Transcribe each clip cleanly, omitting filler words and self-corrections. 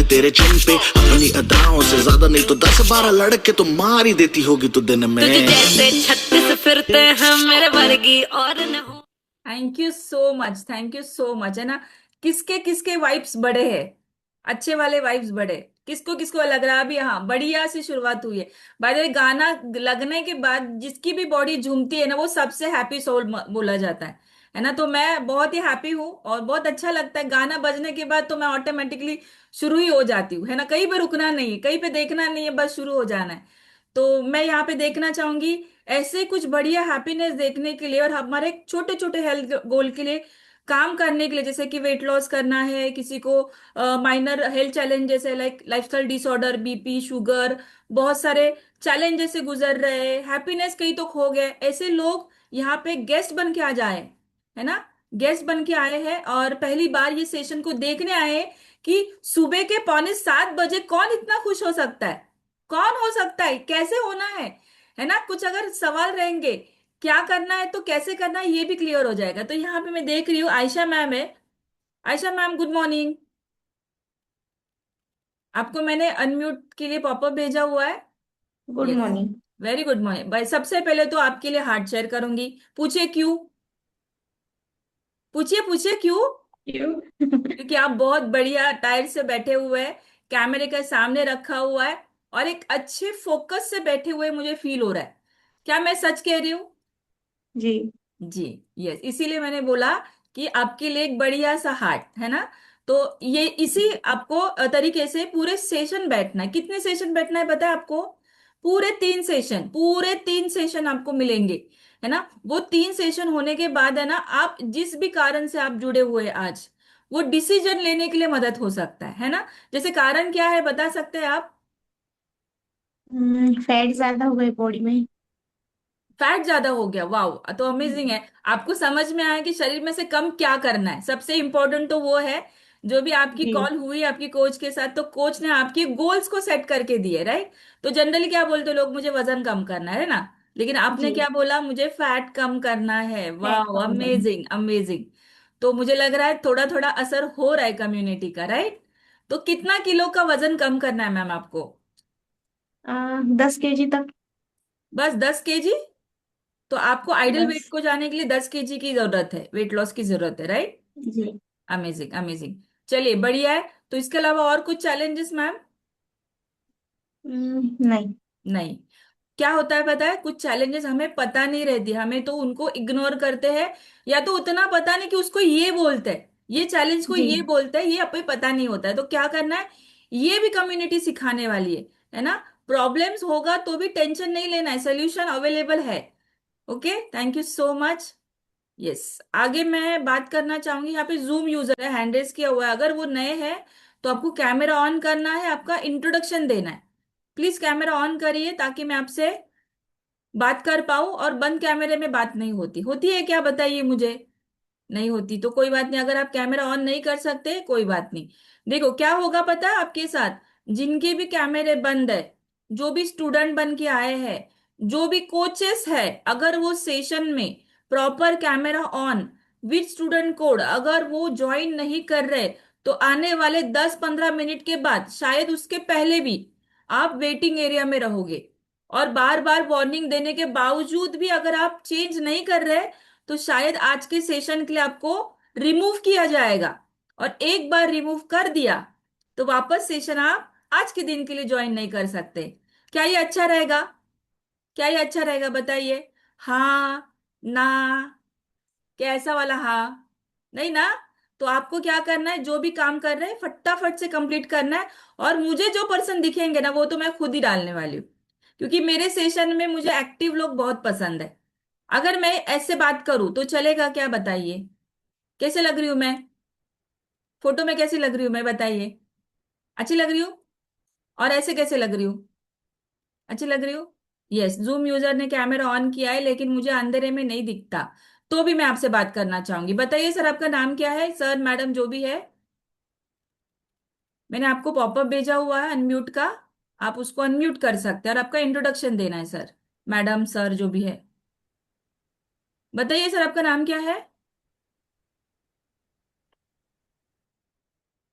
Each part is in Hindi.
तेरे चिन पे, अपनी अदाओं से ज्यादा नहीं तो 10-12 लड़के तो मार ही देती होगी तू दिन में। तुझे जैसे 36 फिरते हैं मेरे वर्गी और न हो। Thank you so much, thank you so much, है ना। किसके किसके वाइब्स बड़े हैं, अच्छे वाले वाइब्स बड़े, किसको किसको लग रहा है अभी। हाँ, बढ़िया सी शुरुआत हुई है। बाय द वे, गाना लगने के बाद जिसकी भी बॉडी झूमती है ना, वो सबसे हैप्पी सोल बोला जाता है ना। तो मैं बहुत ही हैप्पी हूँ और बहुत अच्छा लगता है गाना बजने के बाद, तो मैं ऑटोमेटिकली शुरू ही हो जाती हूँ, है ना। कहीं पे रुकना नहीं है, कहीं पे देखना नहीं है, बस शुरू हो जाना है। तो मैं यहाँ पे देखना चाहूंगी ऐसे कुछ बढ़िया हैप्पीनेस देखने के लिए और हमारे छोटे छोटे हेल्थ गोल के लिए काम करने के लिए, जैसे कि वेट लॉस करना है किसी को, माइनर हेल्थ चैलेंजेस है like lifestyle disorder, BP, sugar, बहुत सारे चैलेंजेस से गुजर रहे हैं, हैप्पीनेस कहीं तो खो गए, ऐसे लोग यहाँ पे गेस्ट बन के आ जाए, है ना। गेस्ट बन के आए हैं और पहली बार ये सेशन को देखने आए हैं कि सुबह के 6:45 बजे कौन इतना खुश हो सकता है, कौन हो सकता है, कैसे होना है ना। कुछ अगर सवाल रहेंगे क्या करना है तो कैसे करना है ये भी क्लियर हो जाएगा। तो यहाँ पे मैं देख रही हूँ आयशा मैम है। Ayesha ma'am, good morning. आपको मैंने अनम्यूट के लिए पॉपअप भेजा हुआ है। Good yes, morning. Very good morning भाई। सबसे पहले तो आपके लिए हार्ट शेयर करूंगी। पूछिए क्यों, पूछिए पूछिए क्यों। क्यों? क्योंकि आप बहुत बढ़िया टायर से बैठे हुए हैं, कैमरे के सामने रखा हुआ है और एक अच्छे फोकस से बैठे हुए मुझे फील हो रहा है। क्या मैं सच कह रही हूँ? जी। जी, यस, इसीलिए मैंने बोला कि आपके लिए एक बढ़िया सा हार्ट है ना। तो ये इसी आपको तरीके से पूरे सेशन बैठना है। कितने सेशन बैठना है पता है आपको? पूरे 3 सेशन, पूरे 3 सेशन आपको मिलेंगे, है ना। वो 3 सेशन होने के बाद, है ना, आप जिस भी कारण से आप जुड़े हुए हैं आज, वो डिसीजन लेने के लिए मदद हो सकता है ना। जैसे कारण क्या है बता सकते हैं आप? फैट ज्यादा हो गई बॉडी में। फैट ज्यादा हो गया, वाह, तो अमेजिंग है। आपको समझ में आया कि शरीर में से कम क्या करना है, सबसे इंपॉर्टेंट तो वो है। जो भी आपकी जी। कॉल हुई आपकी कोच के साथ, तो कोच ने आपके गोल्स को सेट करके दिए, राइट। तो जनरली क्या बोलते हैं लोग, मुझे वजन कम करना है ना, लेकिन आपने जी। क्या बोला, मुझे फैट कम करना है। फैट वाह, कम करना। Amazing amazing. तो मुझे लग रहा है थोड़ा थोड़ा असर हो रहा है कम्युनिटी का, राइट। तो कितना किलो का वजन कम करना है मैम आपको? 10 केजी तक। बस 10 केजी? तो आपको आइडल वेट बस। को जाने के लिए 10 केजी की जरूरत है, वेट लॉस की जरूरत है, राइट। जी। Amazing amazing. चलिए बढ़िया है। तो इसके अलावा और कुछ चैलेंजेस मैम? नहीं। नहीं। क्या होता है पता है, कुछ चैलेंजेस हमें पता नहीं रहती, हमें तो उनको इग्नोर करते हैं, या तो उतना पता नहीं कि उसको ये बोलते हैं, ये चैलेंज को जी। ये बोलते हैं, ये हमें पता नहीं होता है। तो क्या करना है, ये भी कम्युनिटी सिखाने वाली है ना। प्रॉब्लम्स होगा तो भी टेंशन नहीं लेना है, सोल्यूशन अवेलेबल है। Okay, thank you so much. Yes, आगे मैं बात करना चाहूंगी। यहाँ पे जूम यूजर है, हैंड रेस किया हुआ है। अगर वो नए हैं तो आपको कैमरा ऑन करना है, आपका इंट्रोडक्शन देना है। प्लीज कैमरा ऑन करिए ताकि मैं आपसे बात कर पाऊं, और बंद कैमरे में बात नहीं होती, होती है क्या बताइए मुझे। नहीं होती तो कोई बात नहीं, अगर आप कैमरा ऑन नहीं कर सकते कोई बात नहीं। देखो क्या होगा पता है आपके साथ, जिनके भी कैमरे बंद है, जो भी स्टूडेंट बन के आए हैं, जो भी कोचेस है, अगर वो सेशन में proper camera on with student code अगर वो ज्वाइन नहीं कर रहे, तो आने वाले 10-15 मिनट के बाद, शायद उसके पहले भी, आप वेटिंग एरिया में रहोगे। और बार बार वार्निंग देने के बावजूद भी अगर आप चेंज नहीं कर रहे, तो शायद आज के सेशन के लिए आपको रिमूव किया जाएगा। और एक बार रिमूव कर दिया तो वापस सेशन आप आज के दिन के लिए ज्वाइन नहीं कर सकते। क्या ये अच्छा रहेगा? क्या ये अच्छा रहेगा बताइए? हाँ, ना, क्या ऐसा वाला हाँ? नहीं ना। तो आपको क्या करना है, जो भी काम कर रहे हैं फटाफट से कंप्लीट करना है। और मुझे जो पर्सन दिखेंगे ना, वो तो मैं खुद ही डालने वाली हूँ, क्योंकि मेरे सेशन में मुझे एक्टिव लोग बहुत पसंद है। अगर मैं ऐसे बात करूं तो चलेगा क्या बताइए? कैसे लग रही हूं मैं? फोटो में कैसी लग रही हूं मैं बताइए? अच्छी लग रही हूँ? और ऐसे कैसे लग रही हूँ? अच्छी लग रही हूँ? यस, जूम यूजर ने कैमरा ऑन किया है लेकिन मुझे अंधेरे में नहीं दिखता। तो भी मैं आपसे बात करना चाहूंगी। बताइए सर, आपका नाम क्या है, सर मैडम जो भी है। मैंने आपको पॉपअप भेजा हुआ है अनम्यूट का, आप उसको अनम्यूट कर सकते हैं और आपका इंट्रोडक्शन देना है सर, मैडम, सर जो भी है। बताइए सर, आपका नाम क्या है?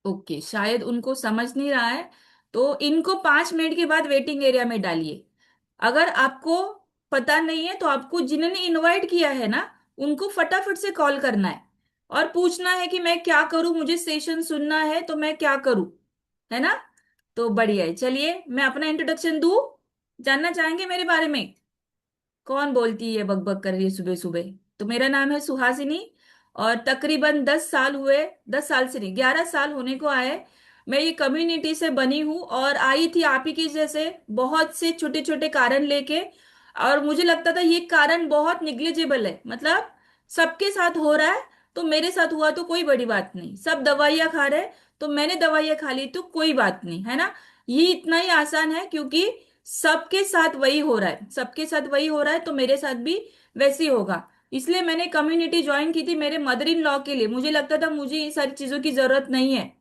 ओके, शायद उनको समझ नहीं रहा है, तो इनको 5 मिनट के बाद वेटिंग एरिया में डालिए। अगर आपको पता नहीं है तो आपको जिन्होंने इनवाइट किया है ना, उनको फटाफट से कॉल करना है और पूछना है कि मैं क्या करूं, मुझे सेशन सुनना है तो मैं क्या करूं, है ना। तो बढ़िया है, चलिए मैं अपना इंट्रोडक्शन दूं। जानना चाहेंगे मेरे बारे में? कौन बोलती है, बकबक कर रही है सुबह सुबह? तो मेरा नाम है सुहासिनी, और तकरीबन 10 साल हुए, 10 साल से नहीं, 11 साल होने को आए। मैं ये कम्युनिटी से बनी हूँ और आई थी आप ही की जैसे बहुत से छोटे छोटे कारण लेके। और मुझे लगता था ये कारण बहुत निग्लिजिबल है, मतलब सबके साथ हो रहा है तो मेरे साथ हुआ तो कोई बड़ी बात नहीं, सब दवाइयाँ खा रहे तो मैंने दवाइयाँ खा ली तो कोई बात नहीं, है ना। ये इतना ही आसान है, क्योंकि सबके साथ वही हो रहा है, सबके साथ वही हो रहा है तो मेरे साथ भी वैसे ही होगा। इसलिए मैंने कम्युनिटी ज्वाइन की थी मेरे मदर इन लॉ के लिए, मुझे लगता था मुझे ये सारी चीजों की जरूरत नहीं है,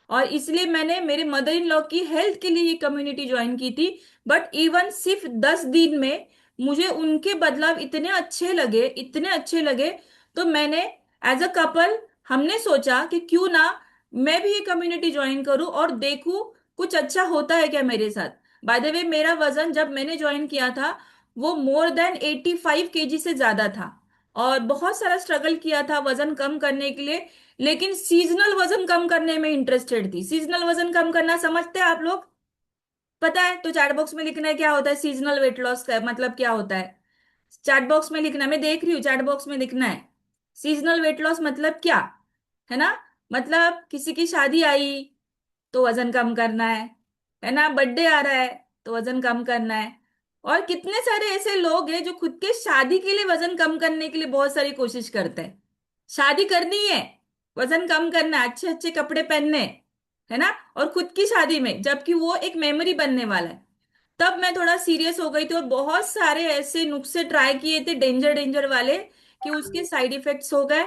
और इसलिए मैंने मेरे मदर इन लॉ की हेल्थ के लिए ये कम्युनिटी ज्वाइन की थी। बट इवन सिर्फ 10 दिन में मुझे उनके बदलाव इतने अच्छे लगे, इतने अच्छे लगे, तो मैंने एज अ कपल हमने सोचा कि क्यों ना मैं भी ये कम्युनिटी ज्वाइन करूं और देखूं कुछ अच्छा होता है क्या मेरे साथ। बाय द वे, मेरा वजन जब मैंने ज्वाइन किया था वो मोर देन 85 kg से ज्यादा था, और बहुत सारा स्ट्रगल किया था वजन कम करने के लिए। लेकिन सीजनल वजन कम करने में इंटरेस्टेड थी। सीजनल वजन कम करना समझते हैं आप लोग? पता है तो चैट बॉक्स में लिखना है क्या होता है सीजनल वेट लॉस का मतलब क्या होता है। चैट बॉक्स में लिखना है, मैं देख रही हूँ, चैट बॉक्स में लिखना है सीजनल वेट लॉस मतलब क्या, है ना। मतलब किसी की शादी आई तो वजन कम करना है ना, बर्थडे आ रहा है तो वजन कम करना है। और कितने सारे ऐसे लोग हैं जो खुद के शादी के लिए वजन कम करने के लिए बहुत सारी कोशिश करते हैं। शादी करनी है, वजन कम करना है, अच्छे अच्छे कपड़े पहनने हैं, है ना, और खुद की शादी में जबकि वो एक मेमोरी बनने वाला है। तब मैं थोड़ा सीरियस हो गई थी और बहुत सारे ऐसे नुस्खे ट्राई किए थे, डेंजर डेंजर वाले, कि उसके साइड इफेक्ट्स हो गए।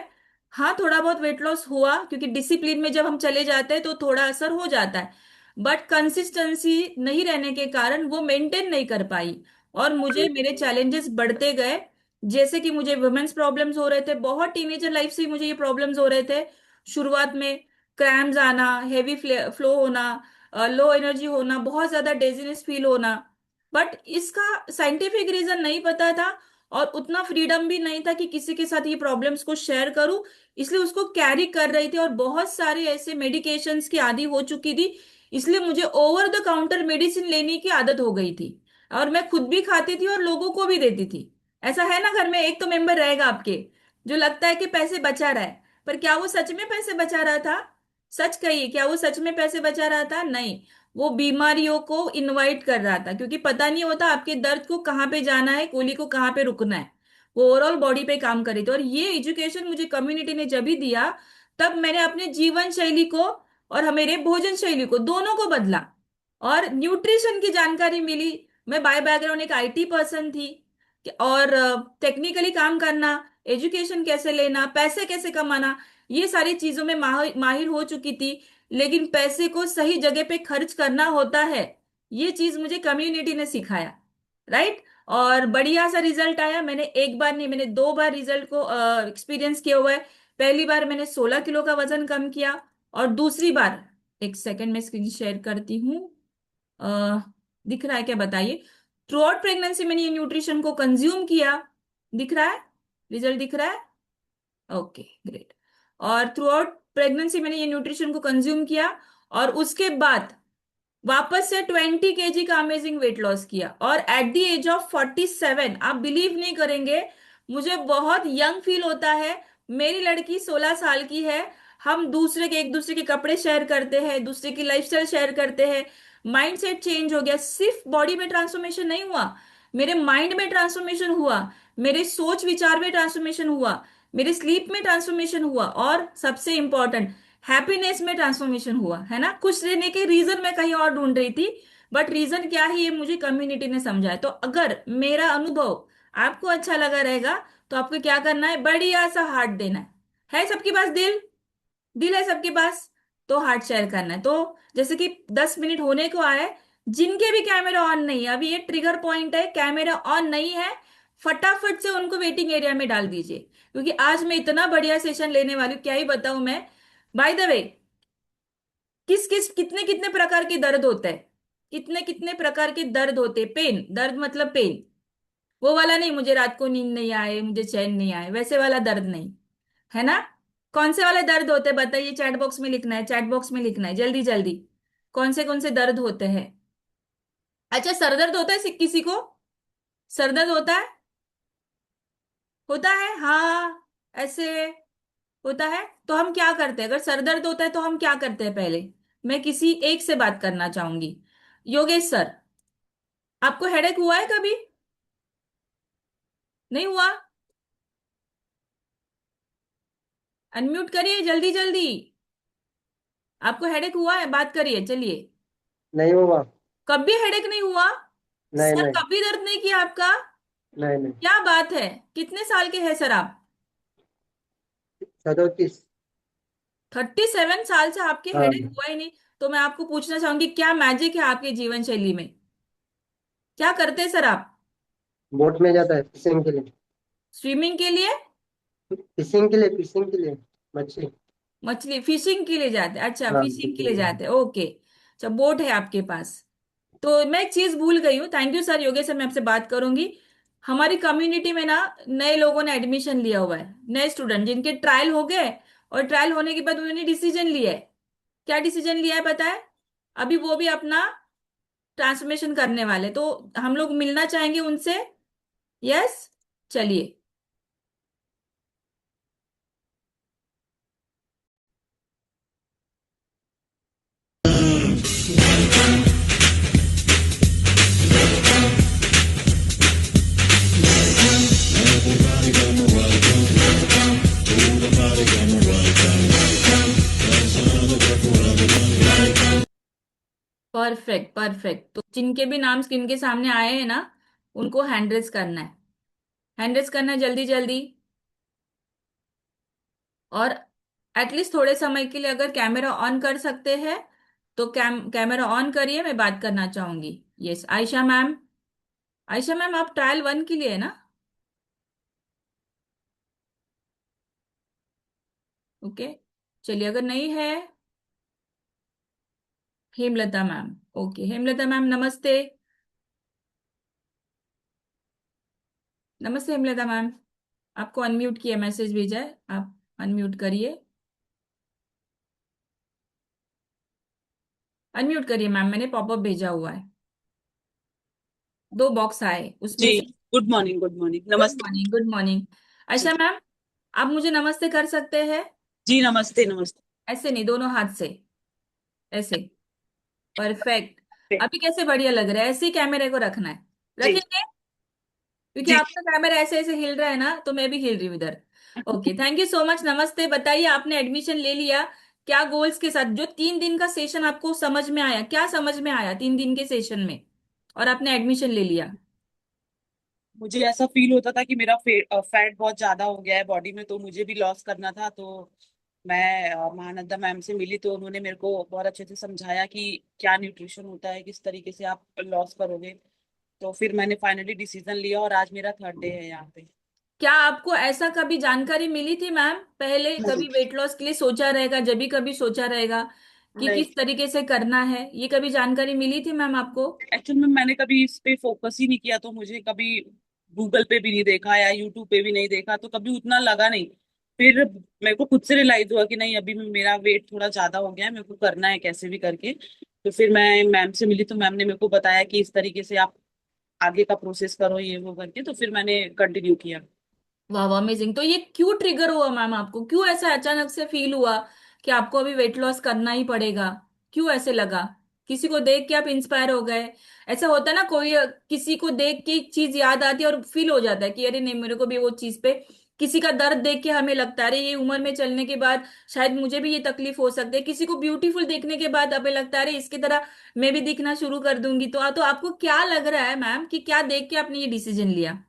हाँ, थोड़ा बहुत वेट लॉस हुआ, क्योंकि डिसिप्लिन में जब हम चले जाते हैं तो थोड़ा असर हो जाता है, बट कंसिस्टेंसी नहीं रहने के कारण वो मेंटेन नहीं कर पाई, और मुझे मेरे चैलेंजेस बढ़ते गए। जैसे कि मुझे वुमेन्स प्रॉब्लम्स हो रहे थे, बहुत टीनेजर लाइफ से ही मुझे ये प्रॉब्लम्स हो रहे थे। शुरुआत में क्रैम्स आना, हेवी फ्लो होना, लो एनर्जी होना, बहुत ज्यादा डेजीनेस फील होना। बट इसका साइंटिफिक रीजन नहीं पता था, और उतना फ्रीडम भी नहीं था कि किसी के साथ ये प्रॉब्लम्स को शेयर करूं। इसलिए उसको कैरी कर रही थी और बहुत सारे ऐसे मेडिकेशंस की आदी हो चुकी थी। इसलिए मुझे ओवर द काउंटर मेडिसिन लेने की आदत हो गई थी, और मैं खुद भी खाती थी और लोगों को भी देती थी। ऐसा है ना, घर में एक तो मेंबर रहेगा आपके जो लगता है कि पैसे बचा रहा है, पर क्या वो सच में पैसे बचा रहा था? सच कहिए, क्या वो सच में पैसे बचा रहा था? नहीं, वो बीमारियों को इनवाइट कर रहा था, क्योंकि पता नहीं होता आपके दर्द को कहाँ पे जाना है, गोली को कहाँ पे रुकना है। वो ओवरऑल बॉडी पे काम करे थे, और ये एजुकेशन मुझे कम्युनिटी ने जब ही दिया, तब मैंने अपने जीवन शैली को और मेरे भोजन शैली को दोनों को बदला, और न्यूट्रिशन की जानकारी मिली। मैं बाय बैकग्राउंड एक आईटी पर्सन थी, और टेक्निकली काम करना, एजुकेशन कैसे लेना, पैसे कैसे कमाना, ये सारी चीजों में माहिर माहिर हो चुकी थी। लेकिन पैसे को सही जगह पे खर्च करना होता है, ये चीज मुझे कम्युनिटी ने सिखाया, राइट। और बढ़िया सा रिजल्ट आया, मैंने एक बार नहीं, मैंने 2 बार रिजल्ट को एक्सपीरियंस किया हुआ है। पहली बार मैंने 16 किलो का वजन कम किया, और दूसरी बार, एक सेकंड में स्क्रीन शेयर करती हूँ, अ, दिख रहा है क्या बताइए? थ्रू आउट प्रेगनेंसी मैंने ये न्यूट्रिशन को कंज्यूम किया, दिख रहा है? रिजल्ट दिख रहा है? Okay, great. और थ्रू आउट प्रेगनेंसी मैंने ये न्यूट्रिशन को कंज्यूम किया, और उसके बाद वापस से 20 kg का अमेजिंग वेट लॉस किया, और एट द एज ऑफ 47, आप बिलीव नहीं करेंगे, मुझे बहुत यंग फील होता है। मेरी लड़की 16 साल की है, हम एक दूसरे के कपड़े शेयर करते हैं, दूसरे की लाइफस्टाइल शेयर करते हैं। माइंडसेट चेंज हो गया, सिर्फ बॉडी में ट्रांसफॉर्मेशन नहीं हुआ, मेरे माइंड में ट्रांसफॉर्मेशन हुआ, मेरे सोच विचार में ट्रांसफॉर्मेशन हुआ, मेरे स्लीप में ट्रांसफॉर्मेशन हुआ, और सबसे इंपॉर्टेंट हैप्पीनेस में ट्रांसफॉर्मेशन हुआ, है ना। खुश रहने के रीजन मैं कहीं और ढूंढ रही थी, बट रीजन क्या है ये मुझे कम्युनिटी ने समझाया। तो अगर मेरा अनुभव आपको अच्छा लगा रहेगा तो आपको क्या करना है, बढ़िया सा हार्ट देना है सबके पास दिल, दिल है सबके पास, तो हार्ट शेयर करना है। तो जैसे कि 10 मिनट होने को आए, जिनके भी कैमरा ऑन नहीं है, अभी ये ट्रिगर पॉइंट है, कैमरा ऑन नहीं है, फटाफट से उनको वेटिंग एरिया में डाल दीजिए, क्योंकि आज मैं इतना बढ़िया सेशन लेने वाली हूँ, क्या ही बताऊं मैं। बाय द वे, किस किस कितने कितने प्रकार के दर्द होते हैं, कितने कितने प्रकार के दर्द होते हैं। पेन, दर्द मतलब पेन, वो वाला नहीं, मुझे रात को नींद नहीं आए, मुझे चैन नहीं आए, वैसे वाला दर्द नहीं, है ना। कौन से वाले दर्द होते हैं बताइए, चैट बॉक्स में लिखना है, चैट बॉक्स में लिखना है जल्दी जल्दी। कौन से दर्द होते हैं। अच्छा, सर दर्द होता है किसी को, सर दर्द होता है हाँ, ऐसे होता है। तो हम क्या करते हैं, अगर सर दर्द होता है तो हम क्या करते हैं पहले। मैं किसी एक से बात करना चाहूंगी। योगेश सर, आपको हेडेक हुआ है कभी, नहीं हुआ। अनम्यूट करिए जल्दी जल्दी। आपको हेडेक हुआ है, बात करिए चलिए। नहीं हुआ। कभी हेडेक नहीं हुआ, नहीं सर नहीं। कभी दर्द नहीं किया आपका। नहीं नहीं। क्या बात है, कितने साल के हैं सर आप। 37। 37 साल से आपके हेडेक हाँ। हुआ ही नहीं। तो मैं आपको पूछना चाहूंगी, क्या मैजिक है आपके जीवन शैली में, क्या करते हैं सर आप। बोट में जाता है फिशिंग के लिए। स्विमिंग के लिए, फिशिंग के लिए मछली। मछली फिशिंग के लिए जाते हैं, अच्छा हाँ फिशिंग के लिए fishing। जाते हैं, ओके। अच्छा, बोट है आपके पास। तो मैं एक चीज भूल गई हूँ, thank you sir, Yogesh sir मैं आपसे बात करूंगी। हमारी कम्युनिटी में ना नए लोगों ने एडमिशन लिया हुआ है, नए स्टूडेंट जिनके ट्रायल हो गए, और ट्रायल होने के बाद उन्होंने डिसीजन लिया है। क्या डिसीजन लिया है पता है, अभी वो भी अपना ट्रांसफॉर्मेशन करने वाले, तो हम लोग मिलना चाहेंगे उनसे। यस, चलिए। परफेक्ट परफेक्ट, तो जिनके भी नाम स्क्रीन के सामने आए हैं ना, उनको हैंड रेज करना है, हैंड रेज करना है जल्दी जल्दी। और एटलीस्ट थोड़े समय के लिए अगर कैमरा ऑन कर सकते हैं तो कैमरा ऑन करिए, मैं बात करना चाहूंगी। Yes Ayesha ma'am, Ayesha ma'am आप ट्रायल 1 के लिए है ना, ओके। चलिए, अगर नहीं है, Hemlata ma'am, okay Hemlata ma'am नमस्ते, नमस्ते हेमलता मैम। आपको अनम्यूट किया, मैसेज भेजा है, आप अनम्यूट करिए, अनम्यूट करिए मैम, मैंने पॉपअप भेजा हुआ है, 2 बॉक्स आए उसमें जी। से। Good morning, good morning, good नमस्ते। Morning, good morning. अच्छा जी। मैम, आप मुझे नमस्ते कर सकते हैं, जी नमस्ते, नमस्ते। ऐसे नहीं, दोनों हाथ से, ऐसे, परफेक्ट। अभी कैसे बढ़िया लग रहा है, ऐसे ही कैमरे को रखना है, जी रखेंगे, क्योंकि जी। आपका कैमरा ऐसे ऐसे हिल रहा है ना, तो मैं भी हिल रही हूँ इधर। Okay, thank you so much, नमस्ते। बताइए, आपने एडमिशन ले लिया, क्या गोल्स के साथ, जो 3 दिन का सेशन आपको समझ में आया, क्या समझ में आया 3 दिन के सेशन में, और आपने एडमिशन ले लिया। मुझे ऐसा फील होता था कि मेरा फैट बहुत ज्यादा हो गया है बॉडी में, तो मुझे भी लॉस करना था। तो मैं महानंदा मैम से मिली, तो उन्होंने मेरे को बहुत अच्छे से समझाया कि क्या न्यूट्रिशन होता है, किस तरीके से आप लॉस करोगे। तो फिर मैंने फाइनली डिसीजन लिया, और आज मेरा 3rd डे है यहाँ पे। क्या आपको ऐसा कभी जानकारी मिली थी मैम, पहले नहीं कभी वेट लॉस के लिए सोचा रहेगा, जब भी कभी सोचा रहेगा कि नहीं। किस तरीके से करना है, ये कभी जानकारी मिली थी मैम आपको। एक्चुअल में मैंने कभी इस पे फोकस ही नहीं किया, तो मुझे कभी गूगल पे भी नहीं देखा या यूट्यूब पे भी नहीं देखा, तो कभी उतना लगा नहीं। फिर मेरे को खुद से रियलाइज हुआ कि नहीं, अभी मेरा वेट थोड़ा ज्यादा हो गया है, मेरे को करना है कैसे भी करके। तो फिर मैं मैम से मिली, तो मैम ने मेरे को बताया कि इस तरीके से आप आगे का प्रोसेस करो, ये वो करके। तो फिर मैंने कंटिन्यू किया। वाह वाह, अमेजिंग। तो ये क्यों ट्रिगर हुआ मैम, आपको क्यों ऐसा अचानक से फील हुआ कि आपको अभी वेट लॉस करना ही पड़ेगा, क्यों ऐसे लगा। किसी को देख के आप इंस्पायर हो गए, ऐसा होता है ना, कोई किसी को देख के एक चीज याद आती है और फील हो जाता है कि अरे नहीं, मेरे को भी वो चीज पे, किसी का दर्द देख के हमें लगता है अरे ये उम्र में चलने के बाद शायद मुझे भी ये तकलीफ हो सकती है, किसी को ब्यूटीफुल देखने के बाद हमें लगता है अरे इसकी तरह मैं भी दिखना शुरू कर दूंगी। तो आपको क्या लग रहा है मैम, कि क्या देख के आपने ये डिसीजन लिया।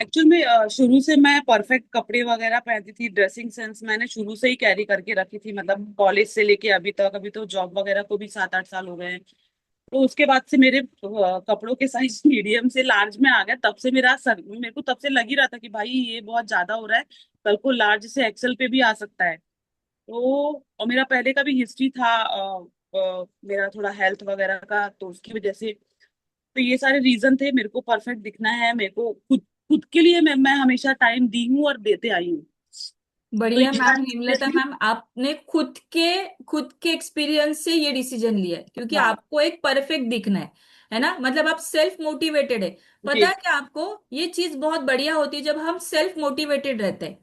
एक्चुअल में शुरू से मैं परफेक्ट कपड़े वगैरह पहनती थी, ड्रेसिंग सेंस मैंने शुरू से ही कैरी करके रखी थी, मतलब कॉलेज से लेके अभी तक। अभी तो जॉब वगैरह को भी 7-8 साल हो गए हैं। तो उसके बाद से मेरे कपड़ों के साइज मीडियम से लार्ज में आ गया। तब से मेरे को तब से लग ही रहा था कि भाई ये बहुत ज्यादा हो रहा है, कल को लार्ज से एक्सेल पे भी आ सकता है। तो और मेरा पहले का भी हिस्ट्री था मेरा थोड़ा हेल्थ वगैरह का, तो उसकी वजह से, तो ये सारे रीजन थे। मेरे को परफेक्ट दिखना है, मेरे को खुद खुद के लिए मैं हमेशा टाइम दी हूँ और देते आई हूँ। तो बढ़िया ये मैम, सारी हेमलता चीजें मैम, आपने खुद के एक्सपीरियंस से ये डिसीजन लिया है, क्योंकि हाँ आपको एक परफेक्ट दिखना है ना, मतलब आप सेल्फ मोटिवेटेड है। पता जी। है क्या आपको, ये चीज बहुत बढ़िया होती है जब हम सेल्फ मोटिवेटेड रहते हैं।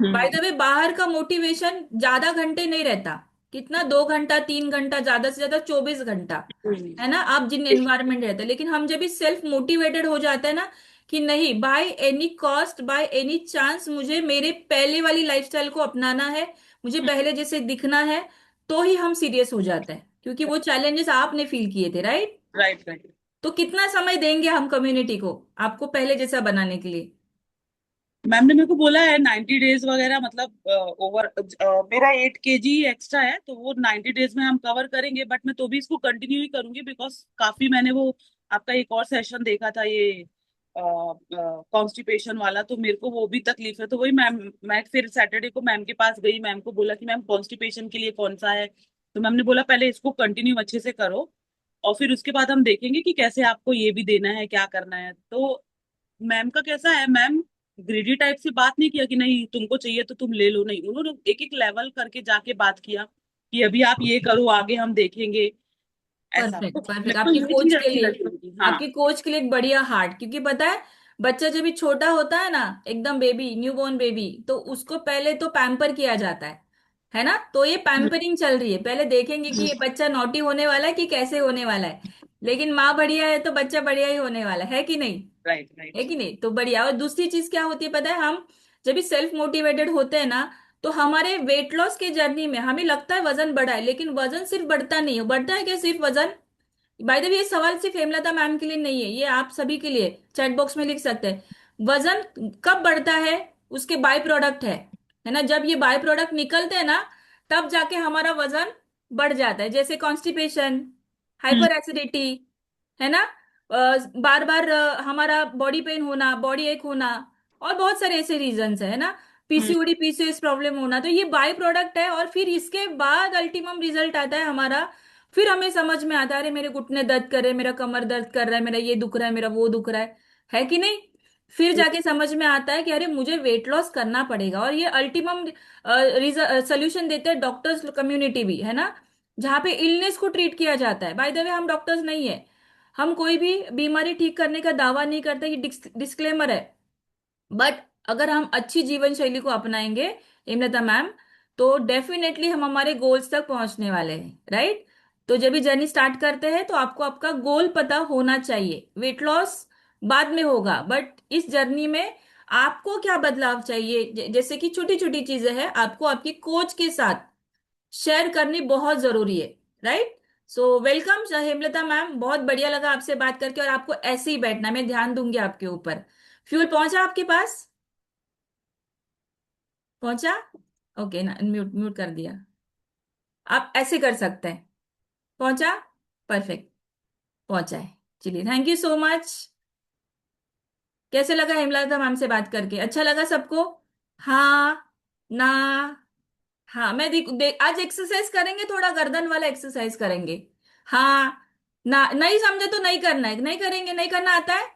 बाय हम्म द वे, बाहर का मोटिवेशन ज्यादा घंटे नहीं रहता, कितना 2 घंटा 3 घंटा, ज्यादा से ज्यादा 24 घंटा, हम्म है ना, आप जिन एनवायरमेंट रहते हैं। लेकिन हम जब भी सेल्फ मोटिवेटेड हो जाते हैं ना, कि नहीं, by any cost, by any chance, मुझे मेरे पहले वाली लाइफस्टाइल को अपनाना है, मुझे पहले जैसे दिखना है, तो ही हम सीरियस हो जाते हैं, क्योंकि वो चैलेंजेस आपने फील किए थे, राइट? Right right. तो कितना समय देंगे हम कम्युनिटी को आपको पहले जैसा बनाने के लिए? मैम ने मेरे को बोला है 90 डेज वगैरह, मतलब ओवर मेरा 8 kg एक्स्ट्रा है, तो वो 90 डेज में हम कवर करेंगे, बट मैं तो भी इसको कंटिन्यू ही करूंगी, बिकॉज काफी मैंने वो आपका एक और सेशन देखा था ये कॉन्स्टिपेशन वाला, तो मेरे को वो भी तकलीफ है। तो वही मैम, मैं फिर सैटरडे को मैम के पास गई, मैम को बोला कि मैम कॉन्स्टिपेशन के लिए कौन सा है, तो मैम ने बोला पहले इसको कंटिन्यू अच्छे से करो, और फिर उसके बाद हम देखेंगे कि कैसे आपको ये भी देना है, क्या करना है। तो मैम का कैसा है, मैम ग्रीडी टाइप से बात नहीं किया कि नहीं तुमको चाहिए तो तुम ले लो, नहीं, उन्होंने एक एक लेवल करके जाके बात किया कि अभी आप ये करो, आगे हम देखेंगे। ऐसा परफेक्ट तो परफेक्ट, मेरे को आपके ये कोच चीज के अच्छी लिए, लगी उनकी। हाँ आपके कोच के लिए एक बढ़िया हार्ट, क्योंकि पता है, बच्चा जब भी छोटा होता है ना, एकदम बेबी, न्यूबॉर्न बेबी, तो उसको पहले तो पैम्पर किया जाता है ना, तो ये पैम्परिंग चल रही है, पहले देखेंगे कि ये बच्चा नॉटी होने वाला है कि कैसे होने वाला है। लेकिन माँ बढ़िया है तो बच्चा बढ़िया ही होने वाला है कि नहीं? राइट है राइट। कि नहीं? तो बढ़िया। और दूसरी चीज क्या होती है पता है, हम जब भी सेल्फ मोटिवेटेड होते हैं ना, तो हमारे वेट लॉस के जर्नी में हमें लगता है वजन बढ़ा है, लेकिन वजन सिर्फ बढ़ता नहीं है। बढ़ता है क्या सिर्फ वजन? बाय द वे, ये सवाल सिर्फ हेमलता मैम के लिए नहीं है, ये आप सभी के लिए चैट बॉक्स में लिख सकते हैं। वजन कब बढ़ता है? उसके बाय प्रोडक्ट है ना, जब ये बाय प्रोडक्ट निकलते हैं ना, तब जाके हमारा वजन बढ़ जाता है, जैसे कॉन्स्टिपेशन, हम्म हाइपर एसिडिटी, है ना, बार बार हमारा बॉडी पेन होना, बॉडी एक होना, और बहुत सारे ऐसे रीजंस है ना, हम्म पीसीओडी पीसीओएस प्रॉब्लम होना, तो ये बाय प्रोडक्ट है। और फिर इसके बाद अल्टीमम रिजल्ट आता है हमारा, फिर हमें समझ में आता है, अरे मेरे घुटने दर्द कर रहे हैं, मेरा कमर दर्द कर रहा है, मेरा ये दुख रहा है, मेरा वो दुख रहा है कि नहीं? फिर जाके समझ में आता है कि अरे मुझे वेट लॉस करना पड़ेगा, और ये अल्टीमम सोल्यूशन देते हैं डॉक्टर्स कम्युनिटी भी, है ना, जहाँ पे इलनेस को ट्रीट किया जाता है। बाय द वे, हम डॉक्टर्स नहीं है, हम कोई भी बीमारी ठीक करने का दावा नहीं करते, ये डिस्क्लेमर है। बट अगर हम अच्छी जीवन शैली को अपनाएंगे, इमलता मैम, तो डेफिनेटली हम हमारे गोल्स तक पहुंचने वाले हैं, राइट? तो जब भी जर्नी स्टार्ट करते हैं तो आपको आपका गोल पता होना चाहिए। वेट लॉस बाद में होगा, बट इस जर्नी में आपको क्या बदलाव चाहिए, जैसे कि छोटी छोटी चीजें हैं, आपको आपकी कोच के साथ शेयर करनी बहुत जरूरी है, right? So welcome Hemlata ma'am, बहुत बढ़िया लगा आपसे बात करके, और आपको ऐसे ही बैठना है, मैं ध्यान दूंगी आपके ऊपर। फ्यूल पहुंचा आपके पास? पहुंचा? ओके ना, म्यूट म्यूट कर दिया। आप ऐसे कर सकते हैं। पहुंचा? परफेक्ट, पहुंचा है। चलिए, थैंक यू सो मच। कैसे लगा हेमलता मैम से बात करके? अच्छा लगा सबको? हाँ, ना, हाँ, मैं आज एक्सरसाइज करेंगे, थोड़ा गर्दन वाला एक्सरसाइज करेंगे। हाँ, ना, नहीं समझे तो नहीं करना है, नहीं करेंगे, नहीं करना आता है।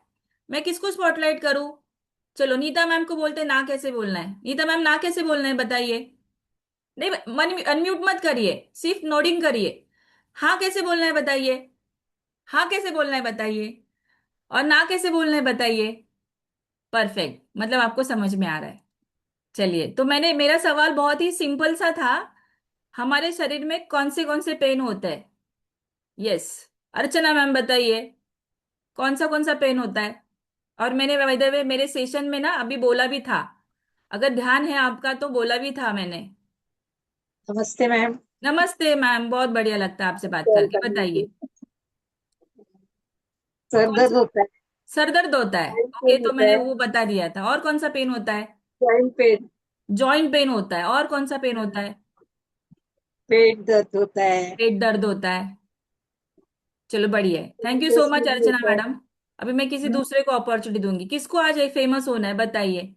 मैं किसको स्पॉटलाइट करूं? चलो, नीता मैम को बोलते हैं ना कैसे बोलना है। नीता मैम, ना कैसे बोलना है बताइए। नहीं, मन अनम्यूट मत करिए, सिर्फ नोडिंग करिए। हाँ कैसे बोलना है बताइए। हाँ कैसे बोलना है बताइए। और ना कैसे बोलना है बताइए। परफेक्ट, मतलब आपको समझ में आ रहा है। चलिए, तो मेरा सवाल बहुत ही सिंपल सा था, हमारे शरीर में कौन से पेन होते हैं? यस, अर्चना मैम बताइए, कौन सा पेन होता है? और मैंने बाय द वे मेरे सेशन में ना अभी बोला भी था, अगर ध्यान है आपका तो बोला भी था मैंने। नमस्ते मैम। नमस्ते मैम, बहुत बढ़िया लगता है आपसे बात कॉल करके, करने की। बताइए। सर कौन दर्द सा? होता है। सर दर्द होता है? जॉइंट ओके, पेन तो होता मैंने है। वो बता दिया था। और कौन सा पेन होता है? Joint pain. जॉइंट पेन होता है। और कौन सा पेन होता है? पेट दर्द होता है। पेट दर्द होता है। चलो, बढ़िया है, thank you so much adjustment Archana होता है। मैडम। अभी मैं किसी दूसरे को अपॉर्चुनिटी दूंगी, किसको आज फेमस होना है बताइए।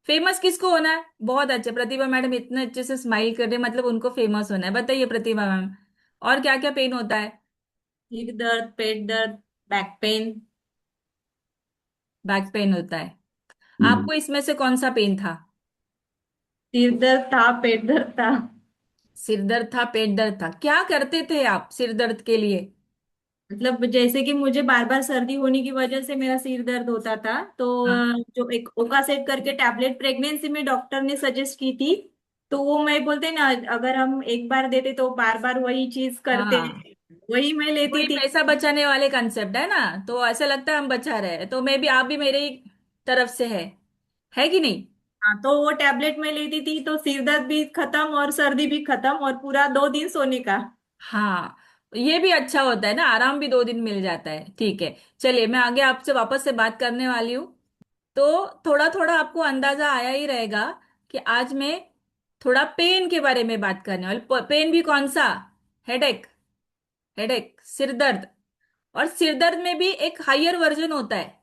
फेमस किसको होना है? बहुत अच्छे, प्रतिभा मैडम इतने अच्छे से स्माइल कर रहे हैं, मतलब उनको फेमस होना है। बताइए प्रतिभा मैम, और क्या क्या पेन होता है? सिर दर्द, पेट दर्द, बैक पेन। बैक पेन होता है। आपको इसमें से कौन सा पेन था? सिर दर्द था, पेट दर्द था। सिर दर्द था, पेट दर्द था। क्या करते थे आप सिर दर्द के लिए? मतलब जैसे कि मुझे बार बार सर्दी होने की वजह से मेरा सिर दर्द होता था, तो हाँ जो एक ओकासेट करके टैबलेट प्रेगनेंसी में डॉक्टर ने सजेस्ट की थी, तो वो मैं बोलते ना, अगर हम एक बार देते तो बार बार वही चीज करते हाँ, हैं, वही मैं लेती वही थी। पैसा बचाने वाले कंसेप्ट है ना, तो ऐसा लगता है हम बचा रहे हैं, तो मैं भी, आप भी मेरे ही तरफ से है कि नहीं? हाँ, तो वो टैबलेट मैं लेती थी तो सिर दर्द भी खत्म और सर्दी भी खत्म और पूरा 2 दिन सोने का। हाँ, ये भी अच्छा होता है ना, आराम भी 2 दिन मिल जाता है। ठीक है, चलिए मैं आगे आपसे वापस से बात करने वाली हूँ। तो थोड़ा थोड़ा आपको अंदाजा आया ही रहेगा कि आज मैं थोड़ा पेन के बारे में बात करने वाली। पेन भी कौन सा? हेडेक। हेडेक, सिर दर्द। और सिर दर्द में भी एक हायर वर्जन होता है।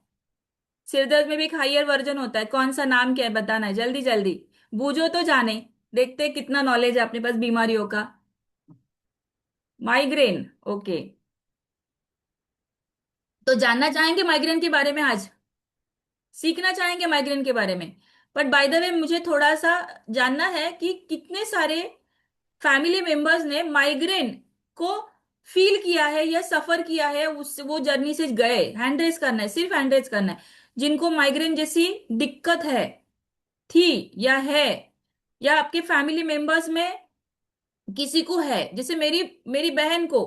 सिर दर्द में भी एक हायर वर्जन होता है, कौन सा, नाम क्या है, बताना है जल्दी जल्दी। बूझो तो जाने, देखते हैं कितना नॉलेज है अपने पास बीमारियों का। माइग्रेन। ओके, तो जानना चाहेंगे माइग्रेन के बारे में आज? सीखना चाहेंगे माइग्रेन के बारे में? बट बाय द वे मुझे थोड़ा सा जानना है कि कितने सारे फैमिली मेंबर्स ने माइग्रेन को फील किया है या सफर किया है, उस वो जर्नी से गए। हैंड रेज करना है, सिर्फ हैंड रेज करना है। जिनको माइग्रेन जैसी दिक्कत है, थी, या है, या आपके फैमिली मेंबर्स में किसी को है। जैसे मेरी मेरी बहन को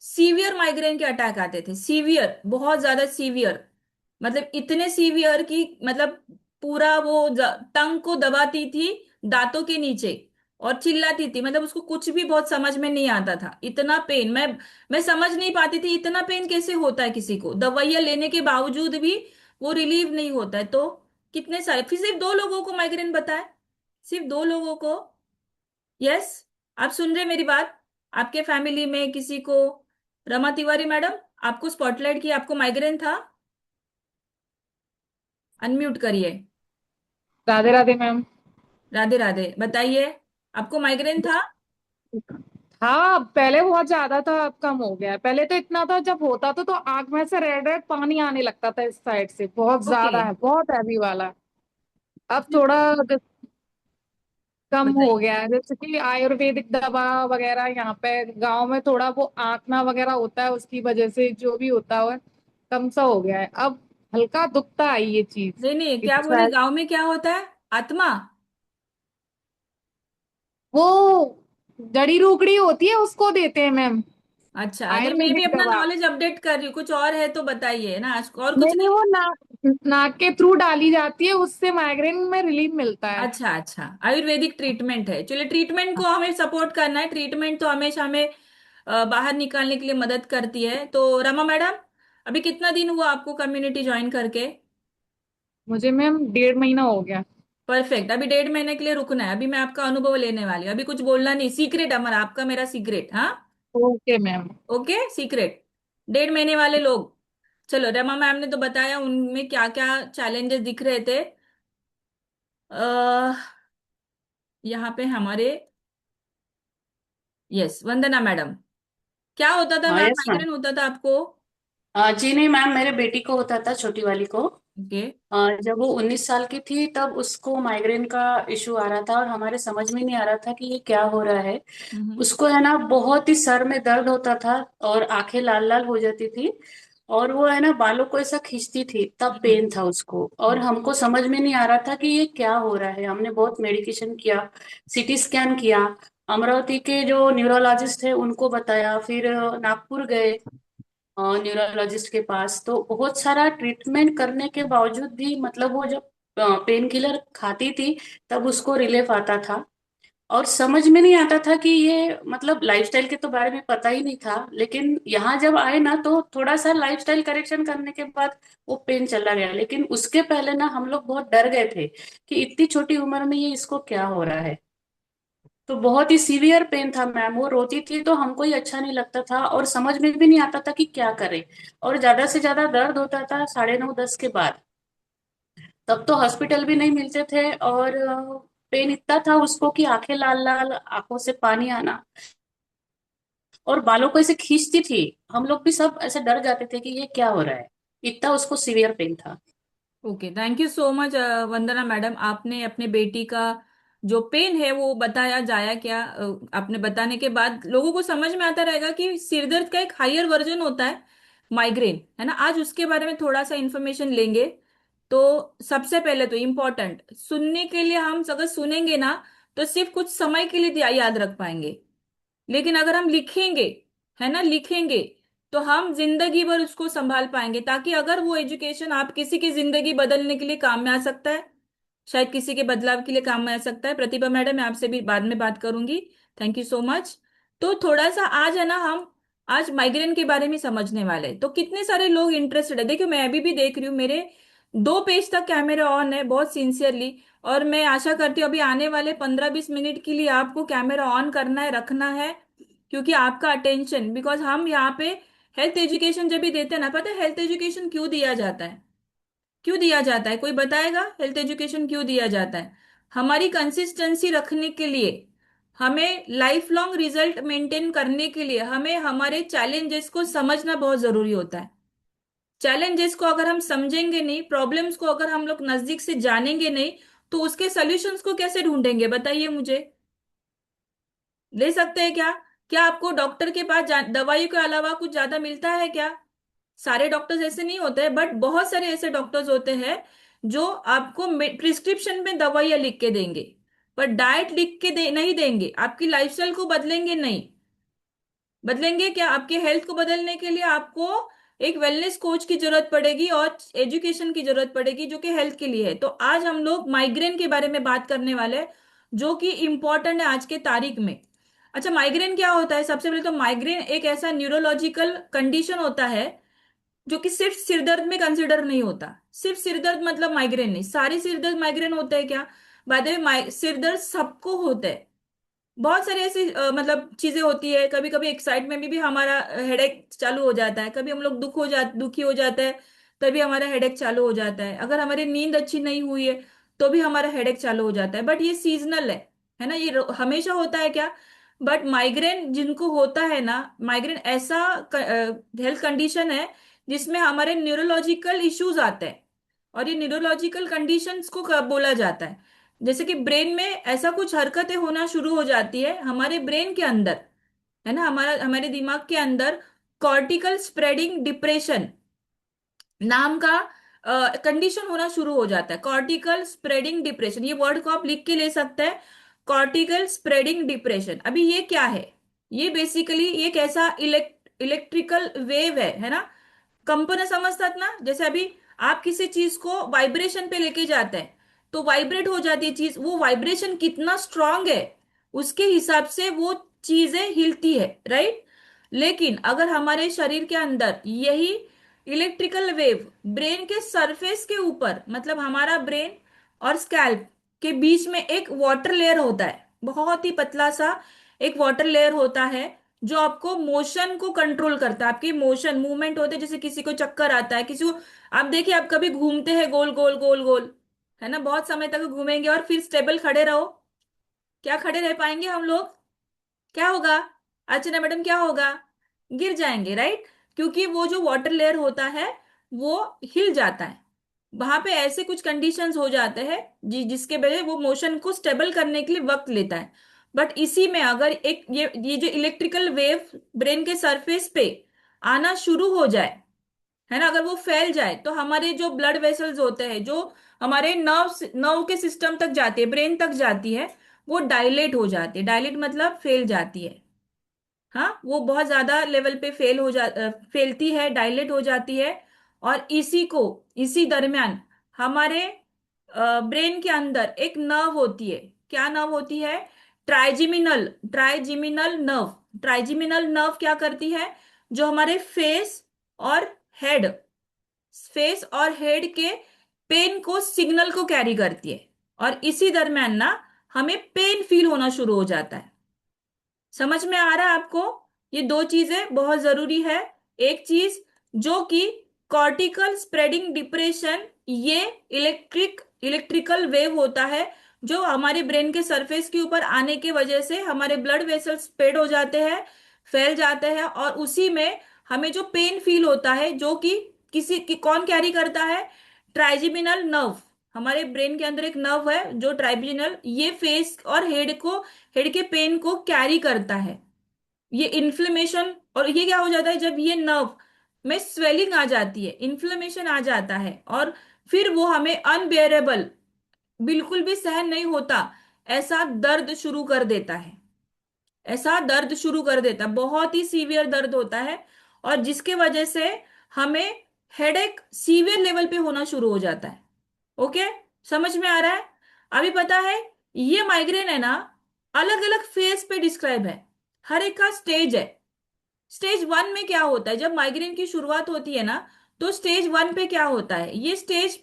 सीवियर माइग्रेन के अटैक आते थे, सीवियर, बहुत ज्यादा सीवियर। मतलब इतने सीवियर कि मतलब पूरा वो टंग को दबाती थी दांतों के नीचे और चिल्लाती थी। मतलब उसको कुछ भी बहुत समझ में नहीं आता था, इतना पेन। मैं समझ नहीं पाती थी इतना पेन कैसे होता है किसी को, दवाइयां लेने के बावजूद भी वो रिलीव नहीं होता है। तो कितने सारे, फिर सिर्फ 2 लोगों को माइग्रेन बताए, सिर्फ 2 लोगों को। यस, आप सुन रहे मेरी बात? आपके फैमिली में किसी को? रमा तिवारी मैडम, आपको स्पॉटलाइट किया, आपको माइग्रेन था? अनम्यूट करिए। राधे राधे मैम। राधे राधे, बताइए, आपको माइग्रेन था? हाँ, पहले बहुत ज्यादा था, अब कम हो गया है। पहले तो इतना था, जब होता था तो आंख में से रेड रेड पानी आने लगता था इस साइड से, बहुत ओके, ज्यादा है, बहुत हैवी वाला है। अब थोड़ा कम हो बताइए। गया है, जैसे कि आयुर्वेदिक दवा वगैरह यहाँ पे गांव में थोड़ा वो आंकना वगैरह होता है, उसकी वजह से जो भी होता है कम सा हो गया है। अब हल्का दुखता है ये चीज नहीं नहीं, क्या इस बोले, साइड। गांव में क्या होता है? आत्मा? वो जड़ी रोकड़ी होती है, उसको देते हैं मैम, अच्छा, नहीं मैं भी आयुर्वेदिक अपना दवा। नॉलेज अपडेट कर रही हूँ, कुछ और है तो बताइए ना, आज और नहीं कुछ नहीं, नहीं। वो नाक के थ्रू डाली जाती है, उससे माइग्रेन में रिलीफ मिलता है। अच्छा अच्छा, आयुर्वेदिक ट्रीटमेंट है। चलिए, ट्रीटमेंट को हमें सपोर्ट करना है, ट्रीटमेंट तो हमेशा हमें बाहर निकालने के लिए मदद करती है। तो रमा मैडम, अभी कितना दिन हुआ आपको कम्युनिटी ज्वाइन करके? मुझे मैम 1.5 महीना हो गया। परफेक्ट, अभी 1.5 महीने के लिए रुकना है। अभी मैं आपका अनुभव लेने वाली हूँ, अभी कुछ बोलना नहीं, सीक्रेट हमारा, आपका मेरा सीक्रेट, हाँ? Okay ma'am. Okay, secret. 1.5 महीने वाले लोग, चलो, रमा मैम ने तो बताया उनमें क्या क्या चैलेंजेस दिख रहे थे। अः यहाँ पे हमारे, यस, वंदना मैडम, क्या होता था हाँ, मैम, यस मैम। माइग्रेन होता था आपको? जी नहीं मैम, मेरे बेटी को होता था, छोटी वाली को। ओके। जब वो 19 साल की थी तब उसको माइग्रेन का इशू आ रहा था और हमारे समझ में नहीं आ रहा था कि ये क्या हो रहा है। हम्म। उसको है ना बहुत ही सर में दर्द होता था और आंखें लाल लाल हो जाती थी और वो है ना बालों को ऐसा खींचती थी, तब हम्म। पेन था उसको और हमको समझ में नहीं आ रहा था कि ये क्या हो रहा है। हमने बहुत मेडिकेशन किया, सीटी स्कैन किया, अमरावती के जो न्यूरोलॉजिस्ट है उनको बताया, फिर नागपुर गए न्यूरोलॉजिस्ट के पास। तो बहुत सारा ट्रीटमेंट करने के बावजूद भी मतलब वो जब पेन किलर खाती थी तब उसको रिलीफ आता था और समझ में नहीं आता था कि ये मतलब लाइफस्टाइल के तो बारे में पता ही नहीं था। लेकिन यहाँ जब आए ना तो थोड़ा सा लाइफस्टाइल करेक्शन करने के बाद वो पेन चला गया। लेकिन उसके पहले ना हम लोग बहुत डर गए थे कि इतनी छोटी उम्र में ये इसको क्या हो रहा है। तो बहुत ही सीवियर पेन था मैम, वो रोती थी तो हमको ही अच्छा नहीं लगता था और समझ में भी नहीं आता था कि क्या करे। और ज्यादा से ज्यादा दर्द होता था 9:30 10 के बाद। तब तो हॉस्पिटल भी नहीं मिलते थे, और पेन इतना था उसको कि आंखें लाल लाल, आंखों से पानी आना, और बालों को ऐसे खींचती थी। हम लोग भी सब ऐसे डर जाते थे कि ये क्या हो रहा है, इतना उसको सीवियर पेन था। Okay, thank you so much Vandana madam, आपने अपने बेटी का जो पेन है वो बताया जाया क्या। आपने बताने के बाद लोगों को समझ में आता रहेगा कि सिरदर्द का एक हायर वर्जन होता है माइग्रेन, है ना। आज उसके बारे में थोड़ा सा इंफॉर्मेशन लेंगे। तो सबसे पहले तो इम्पोर्टेंट, सुनने के लिए हम अगर सुनेंगे ना तो सिर्फ कुछ समय के लिए याद रख पाएंगे, लेकिन अगर हम लिखेंगे, है ना, लिखेंगे, तो हम जिंदगी भर उसको संभाल पाएंगे, ताकि अगर वो एजुकेशन आप किसी की जिंदगी बदलने के लिए काम में आ सकता है, शायद किसी के बदलाव के लिए काम में आ सकता है। प्रतिभा मैडम, मैं आपसे भी बाद में बात करूंगी। Thank you so much. तो थोड़ा सा आज है ना, हम आज माइग्रेन के बारे में समझने वाले हैं। तो कितने सारे लोग इंटरेस्टेड है, देखियो मैं अभी भी देख रही हूँ, मेरे 2 पेज तक कैमरा ऑन है बहुत सिंसियरली। और मैं आशा करती हूँ अभी आने वाले 15-20 मिनट के लिए आपको कैमरा ऑन करना है, रखना है, क्योंकि आपका अटेंशन, बिकॉज हम यहाँ पे हेल्थ एजुकेशन जब भी देते हैं ना, पता है हेल्थ एजुकेशन क्यों दिया जाता है? क्यों दिया जाता है, कोई बताएगा हेल्थ एजुकेशन क्यों दिया जाता है? हमारी कंसिस्टेंसी रखने के लिए, हमें लाइफ लॉन्ग रिजल्ट मेंटेन करने के लिए, हमें हमारे चैलेंजेस को समझना बहुत जरूरी होता है। चैलेंजेस को अगर हम समझेंगे नहीं, प्रॉब्लम्स को अगर हम लोग नजदीक से जानेंगे नहीं, तो उसके सॉल्यूशंस को कैसे ढूंढेंगे, बताइए मुझे। ले सकते हैं क्या? क्या आपको डॉक्टर के पास दवाइयों के अलावा कुछ ज्यादा मिलता है क्या? सारे डॉक्टर्स ऐसे नहीं होते हैं, बट बहुत सारे ऐसे डॉक्टर्स होते हैं जो आपको प्रिस्क्रिप्शन में दवाइयां लिख के देंगे, पर डाइट लिख के नहीं देंगे, आपकी लाइफस्टाइल को बदलेंगे नहीं। बदलेंगे क्या? आपके हेल्थ को बदलने के लिए आपको एक वेलनेस कोच की जरूरत पड़ेगी और एजुकेशन की जरूरत पड़ेगी, जो कि हेल्थ के लिए है। तो आज हम लोग माइग्रेन के बारे में बात करने वाले हैं, जो कि इंपॉर्टेंट है आज के तारीख में। अच्छा, माइग्रेन क्या होता है? सबसे पहले तो माइग्रेन एक ऐसा न्यूरोलॉजिकल कंडीशन होता है जो कि सिर्फ सिरदर्द में कंसिडर नहीं होता। सिर्फ सिरदर्द मतलब माइग्रेन नहीं, सारी सिरदर्द माइग्रेन होता है क्या? बाय द वे, सिरदर्द सबको होता है। बहुत सारी ऐसी मतलब चीजें होती है, कभी कभी एक्साइटमेंट में भी हमारा हेडेक चालू हो जाता है, कभी हम लोग दुखी हो जाता है तभी हमारा हेडेक चालू हो जाता है, अगर हमारी नींद अच्छी नहीं हुई है तो भी हमारा हेडेक चालू हो जाता है। बट ये सीजनल है ना, ये हमेशा होता है क्या? बट माइग्रेन जिनको होता है ना, माइग्रेन ऐसा हेल्थ कंडीशन है जिसमें हमारे न्यूरोलॉजिकल इश्यूज आते हैं, और ये न्यूरोलॉजिकल कंडीशंस को बोला जाता है। जैसे कि ब्रेन में ऐसा कुछ हरकतें होना शुरू हो जाती है हमारे ब्रेन के अंदर, है ना, हमारे दिमाग के अंदर कॉर्टिकल स्प्रेडिंग डिप्रेशन नाम का कंडीशन होना शुरू हो जाता है। कॉर्टिकल स्प्रेडिंग डिप्रेशन, ये वर्ड को आप लिख के ले सकते हैं, कॉर्टिकल स्प्रेडिंग डिप्रेशन। अभी ये क्या है? ये बेसिकली एक ऐसा इलेक्ट्रिकल वेव है ना। कंपन समजतात ना, जैसे अभी आप किसी चीज को वाइब्रेशन पे लेके जाते हैं तो वाइब्रेट हो जाती है चीज, वो वाइब्रेशन कितना स्ट्रांग है उसके हिसाब से वो चीजें हिलती है, राइट। लेकिन अगर हमारे शरीर के अंदर यही इलेक्ट्रिकल वेव ब्रेन के सरफेस के ऊपर, मतलब हमारा ब्रेन और स्कैल्प के बीच में एक वाटर लेयर होता है, बहुत ही पतला सा एक वाटर लेयर होता है, जो आपको मोशन को कंट्रोल करता है। आपकी मोशन मूवमेंट होते हैं, जैसे किसी को चक्कर आता है, किसी को, आप देखिए आप कभी घूमते हैं गोल गोल गोल गोल, है ना, बहुत समय तक घूमेंगे और फिर स्टेबल खड़े रहो, क्या खड़े रह पाएंगे हम लोग? क्या होगा? अर्चना मैडम क्या होगा? गिर जाएंगे, राइट। क्योंकि वो जो वाटर लेयर होता है वो हिल जाता है, वहां पे ऐसे कुछ कंडीशंस हो जाते हैं जिसके वजह वो मोशन को स्टेबल करने के लिए वक्त लेता है। बट इसी में अगर एक ये जो इलेक्ट्रिकल वेव ब्रेन के सरफेस पे आना शुरू हो जाए, है ना, अगर वो फैल जाए, तो हमारे जो ब्लड वेसल्स होते हैं, जो हमारे नर्व के सिस्टम तक जाती है, ब्रेन तक जाती है, वो डायलेट हो जाती है। डायलेट मतलब फैल जाती है, हाँ, वो बहुत ज्यादा लेवल पे फैलती है, डायलेट हो जाती है। और इसी दरमियान हमारे ब्रेन के अंदर एक नर्व होती है, क्या नर्व होती है? Trigeminal trigeminal nerve. Trigeminal nerve क्या करती है? जो हमारे और हेड फेस और हेड के पेन को, सिग्नल को कैरी करती है, और इसी दरमियान ना हमें पेन फील होना शुरू हो जाता है। समझ में आ रहा है आपको? ये 2 चीजें बहुत जरूरी है। एक चीज जो कि कॉर्टिकल स्प्रेडिंग डिप्रेशन ये इलेक्ट्रिकल वेव होता है जो हमारे ब्रेन के सरफेस के ऊपर आने की वजह से हमारे ब्लड वेसल्स स्प्रेड हो जाते हैं, फैल जाते हैं, और उसी में हमें जो पेन फील होता है, जो कि कौन कैरी करता है? Trigeminal nerve. हमारे ब्रेन के अंदर एक नर्व है जो ट्राइजेमिनल, ये फेस और हेड के पेन को कैरी करता है। ये इन्फ्लेमेशन, और ये क्या हो जाता है जब ये नर्व में स्वेलिंग आ जाती है, इन्फ्लेमेशन आ जाता है, और फिर वो हमें अनबेरेबल, बिल्कुल भी सहन नहीं होता, ऐसा दर्द शुरू कर देता है। ऐसा दर्द शुरू कर देता है, बहुत ही सीवियर दर्द होता है, और जिसके वजह से हमें हेडेक सीवियर लेवल पे होना शुरू हो जाता है। ओके, समझ में आ रहा है? अभी पता है, ये माइग्रेन है ना, अलग अलग फेज पे डिस्क्राइब है, हर एक का स्टेज है। स्टेज 1 में क्या होता है जब माइग्रेन की शुरुआत होती है ना, तो स्टेज 1 पे क्या होता है, ये स्टेज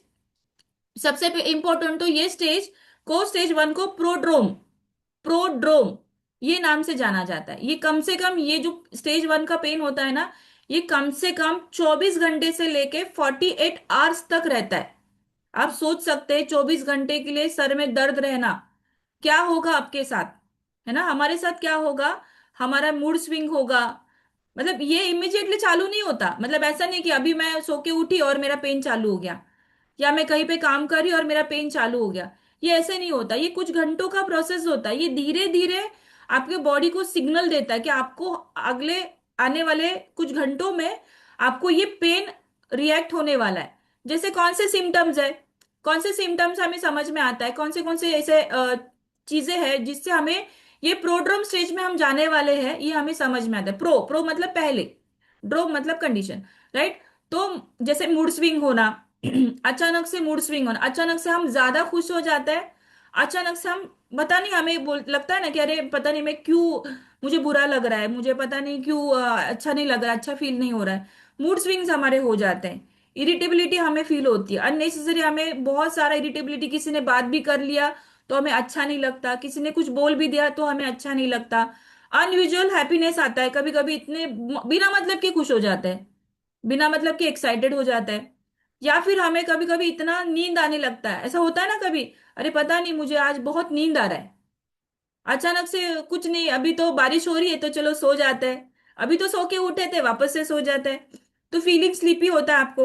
सबसे इंपॉर्टेंट, तो ये स्टेज 1 को प्रोड्रोम, प्रोड्रोम ये नाम से जाना जाता है। ये कम से कम, ये जो स्टेज 1 का पेन होता है ना, ये कम से कम 24 घंटे से लेके 48 आवर्स तक रहता है। आप सोच सकते हैं 24 घंटे के लिए सर में दर्द रहना, क्या होगा आपके साथ, है ना? हमारे साथ क्या होगा? हमारा मूड स्विंग होगा। मतलब ये इमिजिएटली चालू नहीं होता, मतलब ऐसा नहीं कि अभी मैं सो के उठी और मेरा पेन चालू हो गया, या मैं कहीं पे काम कर रही और मेरा पेन चालू हो गया। ये ऐसे नहीं होता, ये कुछ घंटों का प्रोसेस होता है। ये धीरे धीरे आपके बॉडी को सिग्नल देता है कि आपको अगले आने वाले कुछ घंटों में आपको ये पेन रिएक्ट होने वाला है। जैसे कौन से सिम्टम्स है, कौन से सिम्टम्स हमें समझ में आता है, कौन से ऐसे चीजें हैं जिससे हमें ये प्रोड्रोम स्टेज में हम जाने वाले हैं, ये हमें समझ में आता है। प्रो प्रो मतलब पहले, ड्रोम मतलब कंडीशन, राइट? तो जैसे मूड स्विंग होना, अचानक से मूड स्विंग होना, अचानक से हम ज्यादा खुश हो जाते हैं, अचानक से हम, पता नहीं, हमें लगता है ना कि अरे पता नहीं मैं क्यों, मुझे बुरा लग रहा है, मुझे पता नहीं क्यों अच्छा नहीं लग रहा, अच्छा फील नहीं हो रहा है। मूड स्विंग्स हमारे हो जाते हैं। इरिटेबिलिटी हमें फील होती है अननेसेसरी, हमें बहुत सारा इरिटेबिलिटी, किसी ने बात भी कर लिया तो हमें अच्छा नहीं लगता, किसी ने कुछ बोल भी दिया तो हमें अच्छा नहीं लगता। अनयूजुअल हैप्पीनेस आता है, कभी कभी इतने बिना मतलब के खुश हो जाते हैं, बिना मतलब के एक्साइटेड हो जाता है। या फिर हमें कभी कभी इतना नींद आने लगता है, ऐसा होता है ना कभी, अरे पता नहीं मुझे आज बहुत नींद आ रहा है, अचानक से कुछ नहीं, अभी तो बारिश हो रही है तो चलो सो जाते हैं, अभी तो सो के उठे थे वापस से सो जाते हैं। तो फीलिंग स्लीपी होता है आपको।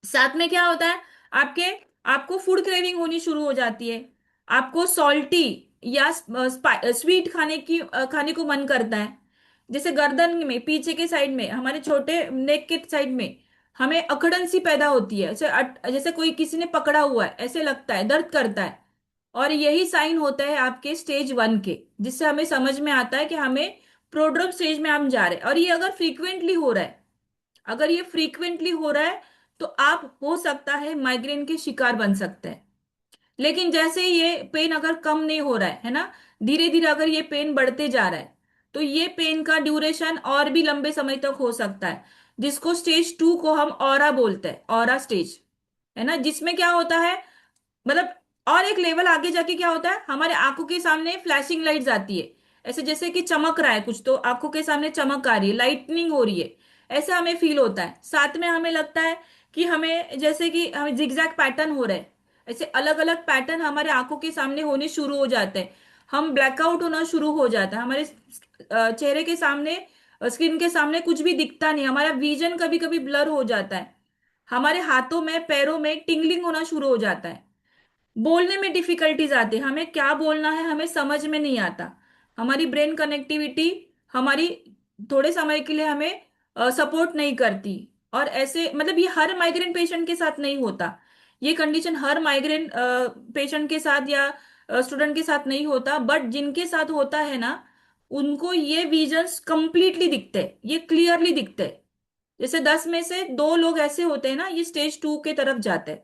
साथ में क्या होता है, आपके आपको फूड क्रेविंग होनी शुरू हो जाती है, आपको सॉल्टी या स्वीट खाने को मन करता है। जैसे गर्दन में पीछे के साइड में, हमारे छोटे नेक के साइड में हमें अकड़न सी पैदा होती है, जैसे कोई किसी ने पकड़ा हुआ है ऐसे लगता है, दर्द करता है। और यही साइन होता है आपके स्टेज 1 के, जिससे हमें समझ में आता है कि हमें प्रोड्रम स्टेज में हम जा रहे हैं। और ये अगर फ्रीक्वेंटली हो रहा है, अगर ये फ्रीक्वेंटली हो रहा है, तो आप हो सकता है माइग्रेन के शिकार बन सकते हैं। लेकिन जैसे ये पेन अगर कम नहीं हो रहा है ना, धीरे धीरे अगर ये पेन बढ़ते जा रहा है, तो ये पेन का ड्यूरेशन और भी लंबे समय तक हो सकता है, जिसको स्टेज 2 को हम ऑरा बोलते हैं, ऑरा स्टेज, है ना? जिसमें क्या होता है, मतलब और एक लेवल आगे जाके क्या होता है, हमारे आंखों के सामने फ्लैशिंग लाइट्स आती है, ऐसे जैसे कि चमक रहा है कुछ, तो आंखों के सामने चमक आ रही है, लाइटनिंग हो रही है, ऐसा हमें फील होता है। साथ में हमें लगता है कि हमें, जैसे कि हमें जिगजैग पैटर्न हो रहे हैं, ऐसे अलग अलग पैटर्न हमारे आंखों के सामने होने शुरू हो जाते हैं, हम ब्लैकआउट होना शुरू हो जाता है, हमारे चेहरे के सामने, स्क्रीन के सामने कुछ भी दिखता नहीं, हमारा विजन कभी कभी ब्लर हो जाता है, हमारे हाथों में पैरों में टिंगलिंग होना शुरू हो जाता है, बोलने में डिफिकल्टीज आती है, हमें क्या बोलना है हमें समझ में नहीं आता, हमारी ब्रेन कनेक्टिविटी हमारी थोड़े समय के लिए हमें सपोर्ट नहीं करती। और ऐसे, मतलब ये हर माइग्रेन पेशेंट के साथ नहीं होता, ये कंडीशन हर माइग्रेन पेशेंट के साथ या स्टूडेंट के साथ नहीं होता, बट जिनके साथ होता है ना, उनको ये विजन्स कंप्लीटली दिखते हैं, ये क्लियरली दिखते हैं। जैसे 10 में से 2 लोग ऐसे होते हैं ना, ये स्टेज 2 के तरफ जाते हैं।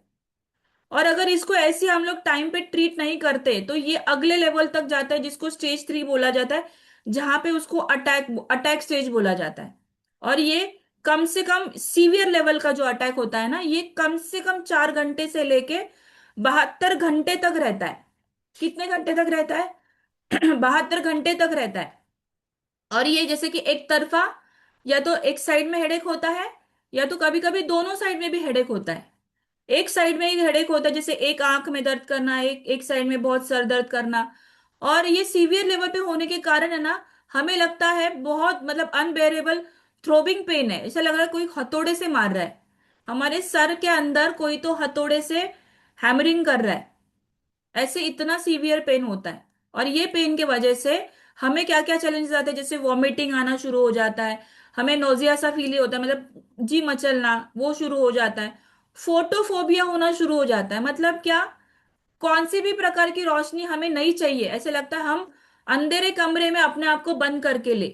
और अगर इसको ऐसे हम लोग टाइम पे ट्रीट नहीं करते, तो ये अगले लेवल तक जाता है, जिसको स्टेज 3 बोला जाता है, जहां पे उसको अटैक स्टेज बोला जाता है। और ये कम से कम सीवियर लेवल का जो अटैक होता है ना, ये कम से कम 4 घंटे से लेके 72 घंटे तक रहता है। कितने घंटे तक रहता है? 72 घंटे तक रहता है। और ये जैसे कि एक तरफा, या तो एक साइड में हेडेक होता है, या तो कभी कभी दोनों साइड में भी हेडेक होता है। एक साइड में ही हेडेक होता है, जैसे एक आंख में दर्द करना, एक साइड में बहुत सर दर्द करना। और ये सीवियर लेवल पे होने के कारण है ना, हमें लगता है बहुत मतलब अनबेरेबल थ्रोबिंग पेन है, ऐसा लग रहा है कोई हथौड़े से मार रहा है, हमारे सर के अंदर कोई तो हथौड़े से हैमरिंग कर रहा है, ऐसे इतना सीवियर पेन होता है। और ये पेन की वजह से हमें क्या क्या चैलेंजेस आते हैं, जैसे वॉमिटिंग आना शुरू हो जाता है, हमें नोजिया सा फील होता है, मतलब जी मचलना वो शुरू हो जाता है, फोटोफोबिया होना शुरू हो जाता है। मतलब क्या, कौन सी भी प्रकार की रोशनी हमें नहीं चाहिए, ऐसे लगता है हम अंधेरे कमरे में अपने आप को बंद करके ले,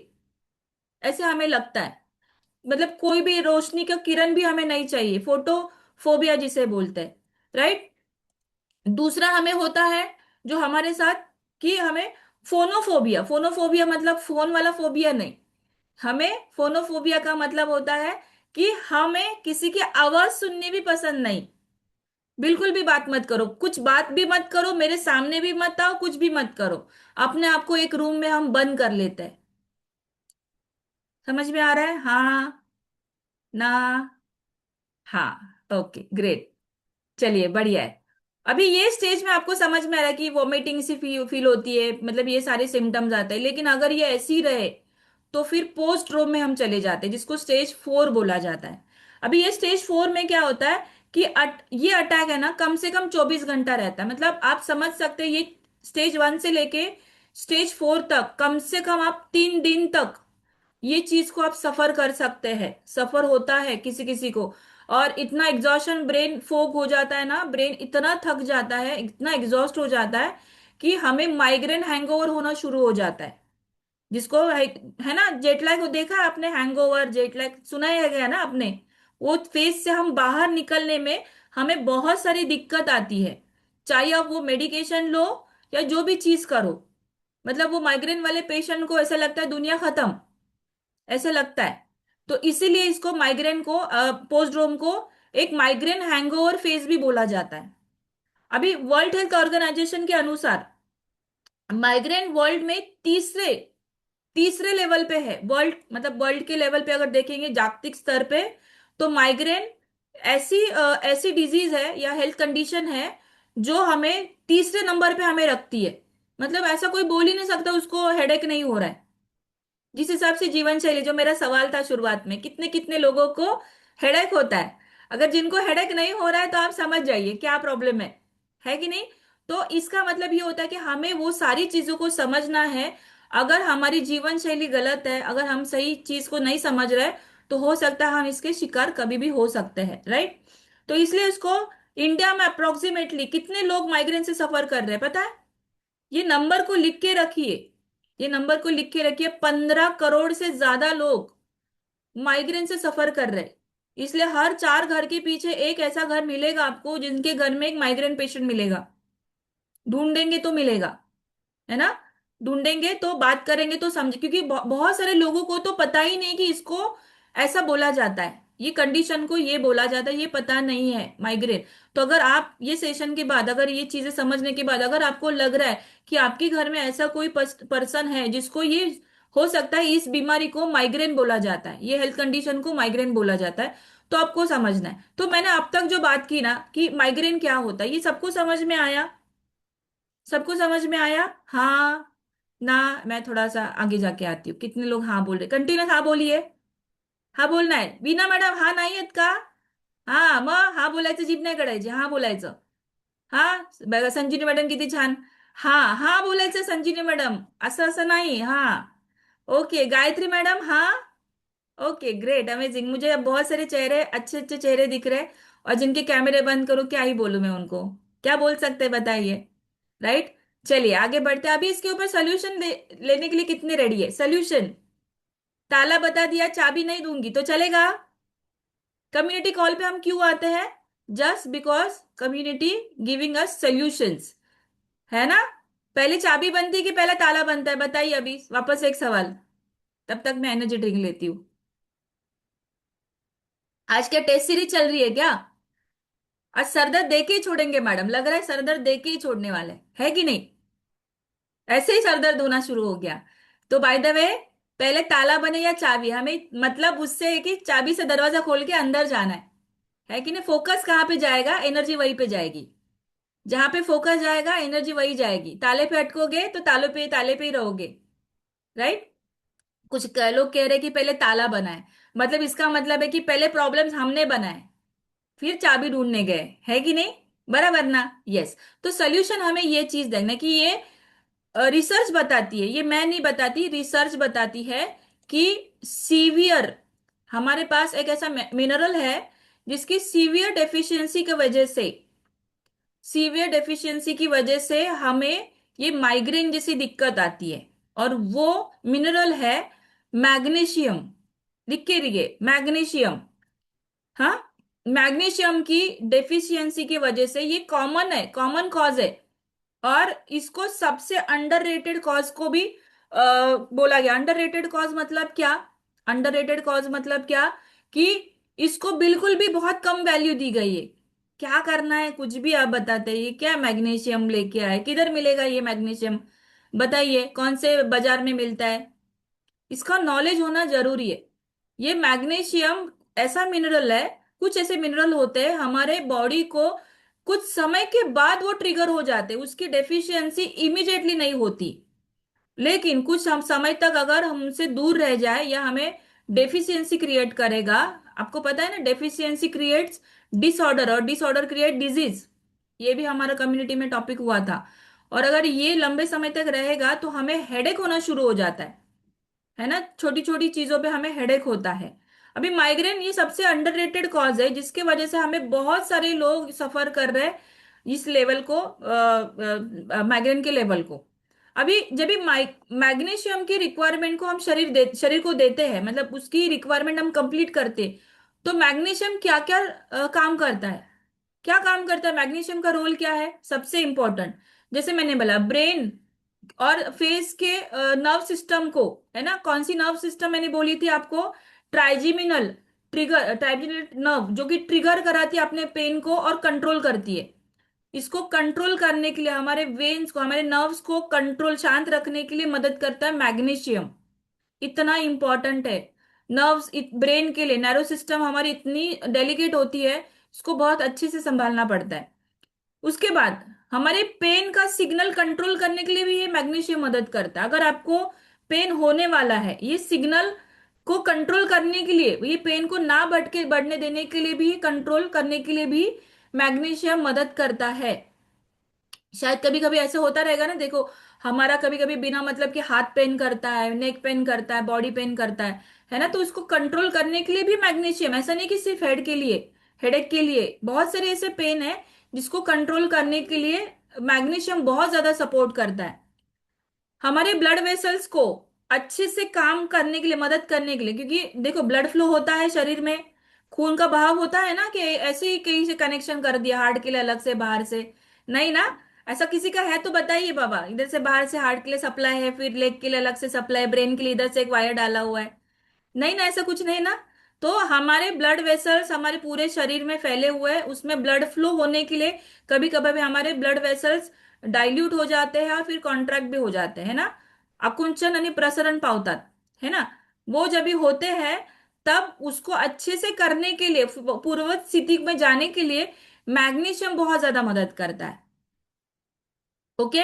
ऐसे हमें लगता है। मतलब कोई भी रोशनी का किरण भी हमें नहीं चाहिए, फोटोफोबिया जिसे बोलते हैं, राइट। दूसरा हमें होता है जो हमारे साथ, कि हमें फोनोफोबिया, फोनोफोबिया मतलब फोन वाला फोबिया नहीं, हमें फोनोफोबिया का मतलब होता है कि हमें किसी की आवाज सुननी भी पसंद नहीं, बिल्कुल भी बात मत करो, कुछ बात भी मत करो, मेरे सामने भी मत आओ, कुछ भी मत करो, अपने आप को एक रूम में हम बंद कर लेते हैं। समझ में आ रहा है? हाँ ना? हाँ, ओके ग्रेट। चलिए बढ़िया है। अभी ये स्टेज में आपको समझ में आ रहा है कि वॉमिटिंग सी फील होती है, मतलब ये सारे सिम्टम्स आते हैं, लेकिन अगर ये ऐसी रहे तो फिर पोस्ट रोम में हम चले जाते हैं, जिसको स्टेज 4 बोला जाता है। अभी ये स्टेज 4 में क्या होता है कि ये अटैक है ना कम से कम 24 घंटा रहता है, मतलब आप समझ सकते हैं ये स्टेज 1 से लेके स्टेज 4 तक कम से कम आप 3 दिन तक ये चीज को आप सफर कर सकते हैं, सफर होता है किसी किसी को। और इतना एग्जॉशन, ब्रेन फोग हो जाता है ना, ब्रेन इतना थक जाता है, इतना एग्जॉस्ट हो जाता है कि हमें माइग्रेन हैंगओवर होना शुरू हो जाता है, जिसको है ना जेट लैग, देखा है आपने, हैंगओवर जेट लैग सुना ही है ना आपने। वो फेज से हम बाहर निकलने में हमें बहुत सारी दिक्कत आती है, चाहे आप वो मेडिकेशन लो या जो भी चीज करो। मतलब वो माइग्रेन वाले पेशेंट को ऐसा लगता है दुनिया खत्म, ऐसे लगता है। तो इसीलिए इसको माइग्रेन को, पोस्ट्रोम को एक माइग्रेन हैंगओवर फेज भी बोला जाता है। अभी वर्ल्ड हेल्थ ऑर्गेनाइजेशन के अनुसार माइग्रेन वर्ल्ड में तीसरे तीसरे लेवल पे है, वर्ल्ड मतलब वर्ल्ड के लेवल पे अगर देखेंगे जागतिक स्तर पे, तो माइग्रेन ऐसी डिजीज है या हेल्थ कंडीशन है जो हमें तीसरे नंबर पे हमें रखती है। मतलब ऐसा कोई बोल ही नहीं सकता उसको हेडेक नहीं हो रहा है। जिस हिसाब से जीवन शैली, जो मेरा सवाल था शुरुआत में, कितने कितने लोगों को हेडेक होता है, अगर जिनको हेडेक नहीं हो रहा है तो आप समझ जाइए क्या प्रॉब्लम है कि नहीं। तो इसका मतलब ये होता है कि हमें वो सारी चीजों को समझना है। अगर हमारी जीवन शैली गलत है, अगर हम सही चीज को नहीं समझ रहे, तो हो सकता है हम इसके शिकार कभी भी हो सकते हैं, राइट। तो इसलिए इसको, इंडिया में अप्रोक्सीमेटली कितने लोग माइग्रेन से सफर कर रहे हैं पता है? ये नंबर को लिख के रखिए, ये नंबर को लिख के रखिए, 15 करोड़ से ज्यादा लोग माइग्रेन से सफर कर रहे हैं। इसलिए हर 4 घर के पीछे एक ऐसा घर मिलेगा आपको जिनके घर में एक माइग्रेन पेशेंट मिलेगा। ढूंढेंगे तो मिलेगा, है ना। ढूंढेंगे तो बात करेंगे तो समझ, क्योंकि बहुत सारे लोगों को तो पता ही नहीं कि इसको ऐसा बोला जाता है, ये कंडीशन को ये बोला जाता है, ये पता नहीं है माइग्रेन। तो अगर आप ये सेशन के बाद, अगर ये चीजें समझने के बाद अगर आपको लग रहा है कि आपके घर में ऐसा कोई पर्सन है जिसको ये हो सकता है, इस बीमारी को माइग्रेन बोला जाता है, ये हेल्थ कंडीशन को माइग्रेन बोला जाता है, तो आपको समझना है। तो मैंने अब तक जो बात की ना कि माइग्रेन क्या होता है, ये सबको समझ में आया? सबको समझ में आया? हाँ ना? मैं थोड़ा सा आगे जाके आती हूँ, कितने लोग हाँ बोल रहे, कंटिन्यूस हाँ बोलिए। हा बोलना आहे वीणा मॅडम, हा नाही आहेत का? हा मग हा बोलायचं, जीभ नाही काढायची, हा बोलायचं. हा बघा संजीवनी मॅडम किती छान, हा हा बोलायचं संजीवनी मॅडम, असं असं नाही, हा ओके गायत्री मैडम, हाँ ओके ग्रेट अमेजिंग। मुझे अब बहुत सारे चेहरे, अच्छे अच्छे चेहरे दिख रहे हैं, और जिनके कैमरे बंद करूं क्या ही बोलूं मैं उनको, क्या बोल सकते हैं बताइए, राइट। चलिए आगे बढ़ते हैं। अभी इसके ऊपर सोल्यूशन लेने के लिए कितने रेडी है? सोल्यूशन, ताला बता दिया, चाबी नहीं दूंगी तो चलेगा? कम्युनिटी कॉल पे हम क्यों आते हैं? Just because community giving us solutions, है ना। पहले चाबी बनती है कि पहले ताला बनता है, बताइए। अभी वापस एक सवाल, तब तक मैं एनर्जी ड्रिंक लेती हूँ। आज क्या टेस्ट सीरीज चल रही है क्या? आज सरदर्द दे के ही छोड़ेंगे मैडम, लग रहा है सरदर्द दे के ही छोड़ने वाले है कि नहीं? ऐसे ही सरदर्द होना शुरू हो गया। तो बाय द वे, पहले ताला बने या चाबी, हमें मतलब उससे है कि चाबी से दरवाजा खोल के अंदर जाना है, है कि नहीं? फोकस कहाँ पे जाएगा, एनर्जी वहीं पे जाएगी। जहां पे फोकस जाएगा एनर्जी वही जाएगी। ताले पे अटकोगे तो ताले पे ही रहोगे, राइट? लोग कह रहे कि पहले ताला बनाए, मतलब इसका मतलब है कि पहले प्रॉब्लम्स हमने बनाए, फिर चाबी ढूंढने गए, है कि नहीं? बराबर ना? यस। तो सोल्यूशन हमें ये चीज देखना कि ये रिसर्च बताती है, ये मैं नहीं बताती, रिसर्च बताती है कि सीवियर, हमारे पास एक ऐसा मिनरल है जिसकी सीवियर डेफिशिएंसी की वजह से हमें ये माइग्रेन जैसी दिक्कत आती है, और वो मिनरल है मैग्नीशियम। लिख के रहिए, मैग्नीशियम। हाँ, मैग्नीशियम की डेफिशिएंसी की वजह से ये कॉमन है, कॉमन कॉज है। और इसको सबसे अंडररेटेड कॉज को भी बोला गया। अंडररेटेड कॉज मतलब क्या? अंडररेटेड कॉज मतलब क्या कि इसको बिल्कुल भी बहुत कम वैल्यू दी गई है। क्या करना है, कुछ भी आप बताते हैं। ये क्या मैग्नीशियम लेके आए, किधर मिलेगा ये मैग्नीशियम? बताइए कौन से बाजार में मिलता है? इसका नॉलेज होना जरूरी है। ये मैग्नीशियम ऐसा मिनरल है, कुछ ऐसे मिनरल होते हैं हमारे बॉडी को कुछ समय के बाद वो ट्रिगर हो जाते हैं, उसकी डेफिशिएंसी इमीडिएटली नहीं होती, लेकिन कुछ हम समय तक अगर हमसे दूर रह जाए या हमें डेफिशिएंसी क्रिएट करेगा। आपको पता है ना, डेफिशिएंसी क्रिएट्स डिसऑर्डर और डिसऑर्डर क्रिएट डिजीज। ये भी हमारा कम्युनिटी में टॉपिक हुआ था। और अगर ये लंबे समय तक रहेगा तो हमें हेडेक होना शुरू हो जाता है ना? छोटी छोटी चीजों पे हमें हेडेक होता है। अभी माइग्रेन ये सबसे अंडररेटेड कॉज है जिसके वजह से हमें बहुत सारे लोग सफर कर रहे हैं इस लेवल को, माइग्रेन के लेवल को। अभी जब भी मैग्नीशियम की रिक्वायरमेंट को हम शरीर को देते हैं, मतलब उसकी रिक्वायरमेंट हम कंप्लीट करते हैं, तो मैग्नीशियम क्या क्या काम करता है? क्या काम करता है मैग्नीशियम का रोल क्या है सबसे इंपॉर्टेंट? जैसे मैंने बोला, ब्रेन और फेस के नर्व सिस्टम को, है ना? कौन सी नर्व सिस्टम मैंने बोली थी आपको? ट्राइजेमिनल नर्व, जो कि ट्रिगर कराती है अपने पेन को और कंट्रोल करती है। इसको कंट्रोल करने के लिए, हमारे वेन्स को, हमारे नर्व्स को कंट्रोल, शांत रखने के लिए मदद करता है मैग्नीशियम। इतना इंपॉर्टेंट है नर्व्स, ब्रेन के लिए। नर्व सिस्टम हमारी इतनी डेलिकेट होती है, इसको बहुत अच्छे से संभालना पड़ता है। उसके बाद हमारे पेन का सिग्नल कंट्रोल करने के लिए भी ये मैग्नीशियम मदद करता है। अगर आपको पेन होने वाला है, ये सिग्नल को कंट्रोल करने के लिए, ये पेन को ना बढ़ने देने के लिए भी, कंट्रोल करने के लिए भी मैग्नीशियम मदद करता है। शायद कभी कभी ऐसे होता रहेगा ना, देखो हमारा कभी कभी बिना मतलब कि हाथ पेन करता है, नेक पेन करता है, बॉडी पेन करता है ना? तो उसको कंट्रोल करने के लिए भी मैग्नीशियम, ऐसा नहीं कि सिर्फ हेडेक के लिए, बहुत सारे ऐसे पेन है जिसको कंट्रोल करने के लिए मैग्नीशियम बहुत ज्यादा सपोर्ट करता है। हमारे ब्लड वेसल्स को अच्छे से काम करने के लिए, मदद करने के लिए, क्योंकि देखो ब्लड फ्लो होता है शरीर में, खून का बहाव होता है ना, कि ऐसे ही कहीं से कनेक्शन कर दिया हार्ट के लिए अलग से, बाहर से नहीं ना? ऐसा किसी का है तो बताइए बाबा, इधर से बाहर से हार्ट के लिए सप्लाई है, फिर लेग के लिए अलग से सप्लाई, ब्रेन के लिए इधर से एक वायर डाला हुआ है। नहीं ना, ऐसा कुछ नहीं ना। तो हमारे ब्लड वेसल्स हमारे पूरे शरीर में फैले हुए हैं, उसमें ब्लड फ्लो होने के लिए कभी कभी हमारे ब्लड वेसल्स डाइल्यूट हो जाते हैं और फिर कॉन्ट्रैक्ट भी हो जाते हैं ना। आकुंचन आणि प्रसरण पावतात, है ना? वो जब भी होते हैं तब उसको अच्छे से करने के लिए, पूर्ववत स्थिति में जाने के लिए मैग्नीशियम बहुत ज्यादा मदद करता है। ओके।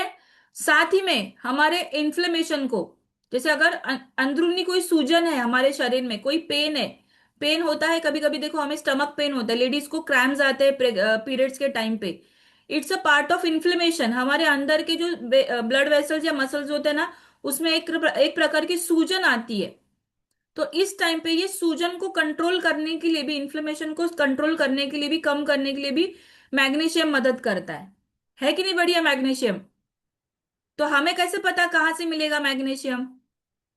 साथ ही में हमारे इन्फ्लेमेशन को, जैसे अगर अंदरूनी कोई सूजन है हमारे शरीर में, कोई पेन है, पेन होता है कभी कभी, देखो हमें स्टमक पेन होता है, लेडीज को क्रैम्स आते हैं पीरियड्स के टाइम पे, it's a part of inflammation. हमारे अंदर के जो ब्लड वेसल्स या मसल्स होते हैं ना, उसमें एक प्रकार की सूजन आती है। तो इस टाइम पे ये सूजन को कंट्रोल करने के लिए भी, इन्फ्लेमेशन को कंट्रोल करने के लिए भी, कम करने के लिए भी मैग्नीशियम मदद करता है कि नहीं? बढ़िया मैग्नीशियम। तो हमें कैसे पता कहाँ से मिलेगा मैग्नीशियम?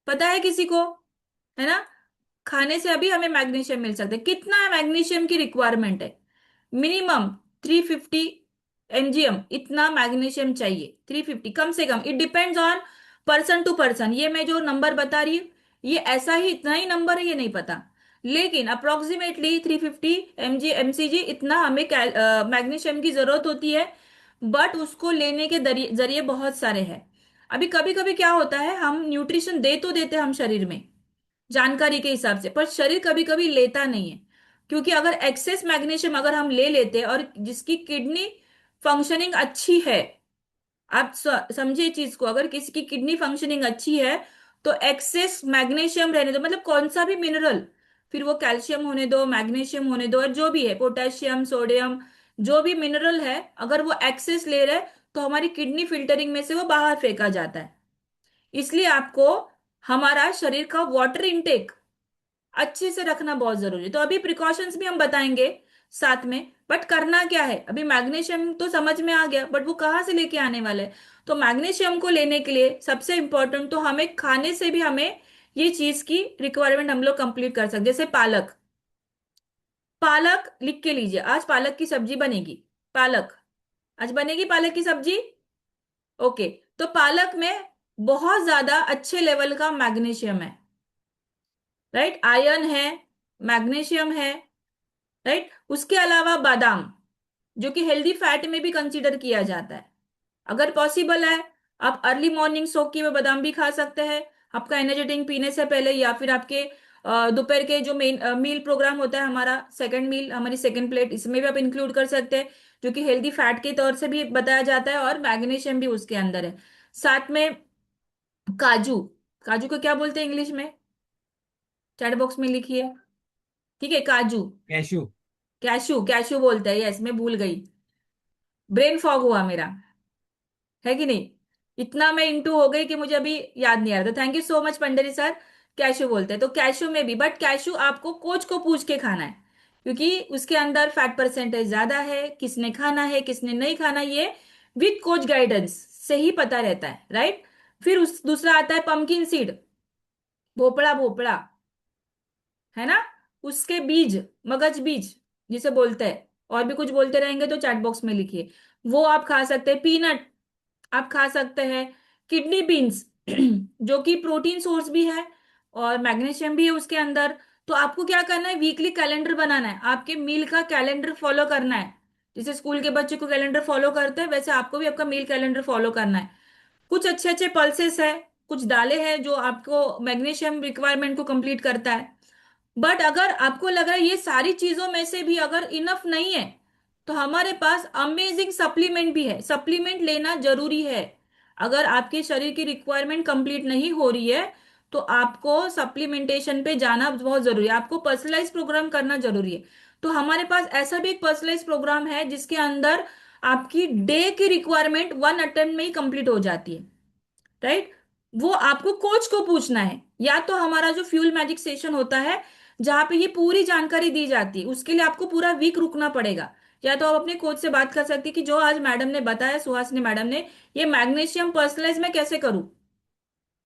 पता है किसी को? है ना? खाने से अभी हमें मैग्नीशियम मिल सकता है। कितना मैग्नीशियम की रिक्वायरमेंट है? मिनिमम 350 mgm, इतना मैग्नीशियम चाहिए। 350 कम से कम। It depends on person to person. ये मैं जो नंबर बता रही हूँ, ये ऐसा ही इतना ही नंबर है, ये नहीं पता, लेकिन अप्रोक्सीमेटली 350 mg इतना हमें मैग्नीशियम की जरूरत होती है। बट उसको लेने के जरिए बहुत सारे हैं। अभी कभी कभी क्या होता है, हम न्यूट्रिशन दे तो देते हैं हम शरीर में जानकारी के हिसाब से, पर शरीर कभी कभी लेता नहीं है। क्योंकि अगर एक्सेस मैग्नीशियम अगर हम ले लेते हैं और जिसकी किडनी फंक्शनिंग अच्छी है, आप समझिए चीज को, अगर किसी की किडनी फंक्शनिंग अच्छी है तो एक्सेस मैग्नीशियम रहने दो, मतलब कौन सा भी मिनरल, फिर वो कैल्शियम होने दो, मैग्नीशियम होने दो, और जो भी है, पोटेशियम, सोडियम, जो भी मिनरल है, अगर वो एक्सेस ले रहे हैं तो हमारी किडनी फिल्टरिंग में से वो बाहर फेंका जाता है। इसलिए आपको हमारा शरीर का वाटर इनटेक अच्छे से रखना बहुत जरूरी है। तो अभी प्रिकॉशंस भी हम बताएंगे साथ में, बट करना क्या है, अभी मैग्नीशियम तो समझ में आ गया, बट वो कहाँ से लेके आने वाले हैं? तो मैग्नीशियम को लेने के लिए सबसे इंपॉर्टेंट तो हमें खाने से भी हमें ये चीज की रिक्वायरमेंट हम लोग कंप्लीट कर सकते, जैसे पालक। पालक लिख के लीजिए, आज पालक की सब्जी बनेगी, पालक आज बनेगी पालक की सब्जी। ओके, तो पालक में बहुत ज्यादा अच्छे लेवल का मैग्नीशियम है, राइट, आयरन है, मैग्नीशियम है, राइट। उसके अलावा बादाम, जो कि हेल्दी फैट में भी कंसीडर किया जाता है, अगर पॉसिबल है आप अर्ली मॉर्निंग सोक किए हुए बादाम भी खा सकते हैं, आपका एनर्जी ड्रिंक पीने से पहले, या फिर आपके दोपहर के जो मेन मील प्रोग्राम होता है, हमारा सेकंड मील, हमारी सेकंड प्लेट, इसमें भी आप इंक्लूड कर सकते हैं, जो कि हेल्दी फैट के तौर से भी बताया जाता है और मैग्नीशियम भी उसके अंदर है। साथ में काजू, काजू को क्या बोलते हैं इंग्लिश में, चैट बॉक्स में लिखिए, ठीक है, काजू, कैशू। कैशू, कैशू बोलते हैं, यस, मैं भूल गई, ब्रेन फॉग हुआ मेरा, है कि नहीं, इतना मैं इंटू हो गई कि मुझे अभी याद नहीं आ रहा था। Thank you so much Pandari sir, cashew बोलते हैं, तो कैशू में भी, बट कैशू आपको कोच को पूछ के खाना है, क्योंकि उसके अंदर फैट परसेंटेज ज्यादा है, किसने खाना है किसने नहीं खाना, ये विथ कोच गाइडेंस से ही पता रहता है, राइट। फिर उस दूसरा आता है पंकिन सीड, भोपड़ा, भोपड़ा, है ना, उसके बीज, मगज बीज जिसे बोलते हैं, और भी कुछ बोलते रहेंगे तो चैट बॉक्स में लिखिए, वो आप खा सकते हैं। पीनट आप खा सकते हैं। किडनी बीन्स जो कि प्रोटीन सोर्स भी है और मैग्नीशियम भी है उसके अंदर। तो आपको क्या करना है, वीकली कैलेंडर बनाना है, आपके मील का कैलेंडर फॉलो करना है, जैसे स्कूल के बच्चे को कैलेंडर फॉलो करते हैं वैसे आपको भी आपका मील कैलेंडर फॉलो करना है। कुछ अच्छे अच्छे पल्सेस है, कुछ दालें हैं जो आपको मैग्नीशियम रिक्वायरमेंट को कंप्लीट करता है। बट अगर आपको लग रहा है ये सारी चीजों में से भी अगर इनफ नहीं है, तो हमारे पास अमेजिंग सप्लीमेंट भी है, सप्लीमेंट लेना जरूरी है। अगर आपके शरीर की रिक्वायरमेंट कंप्लीट नहीं हो रही है तो आपको सप्लीमेंटेशन पे जाना बहुत जरूरी है, आपको पर्सनलाइज प्रोग्राम करना जरूरी है। तो हमारे पास ऐसा भी एक पर्सनलाइज प्रोग्राम है जिसके अंदर आपकी डे की रिक्वायरमेंट 1 अटेम्प्ट में ही कंप्लीट हो जाती है, राइट। वो आपको कोच को पूछना है, या तो हमारा जो फ्यूल मैजिक सेशन होता है जहां पे ये पूरी जानकारी दी जाती है, उसके लिए आपको पूरा वीक रुकना पड़ेगा, या तो आप अपने कोच से बात कर सकती है कि जो आज मैडम ने बताया, सुहासिनी मैडम ने, ये मैग्नीशियम पर्सनलाइज में कैसे करूं,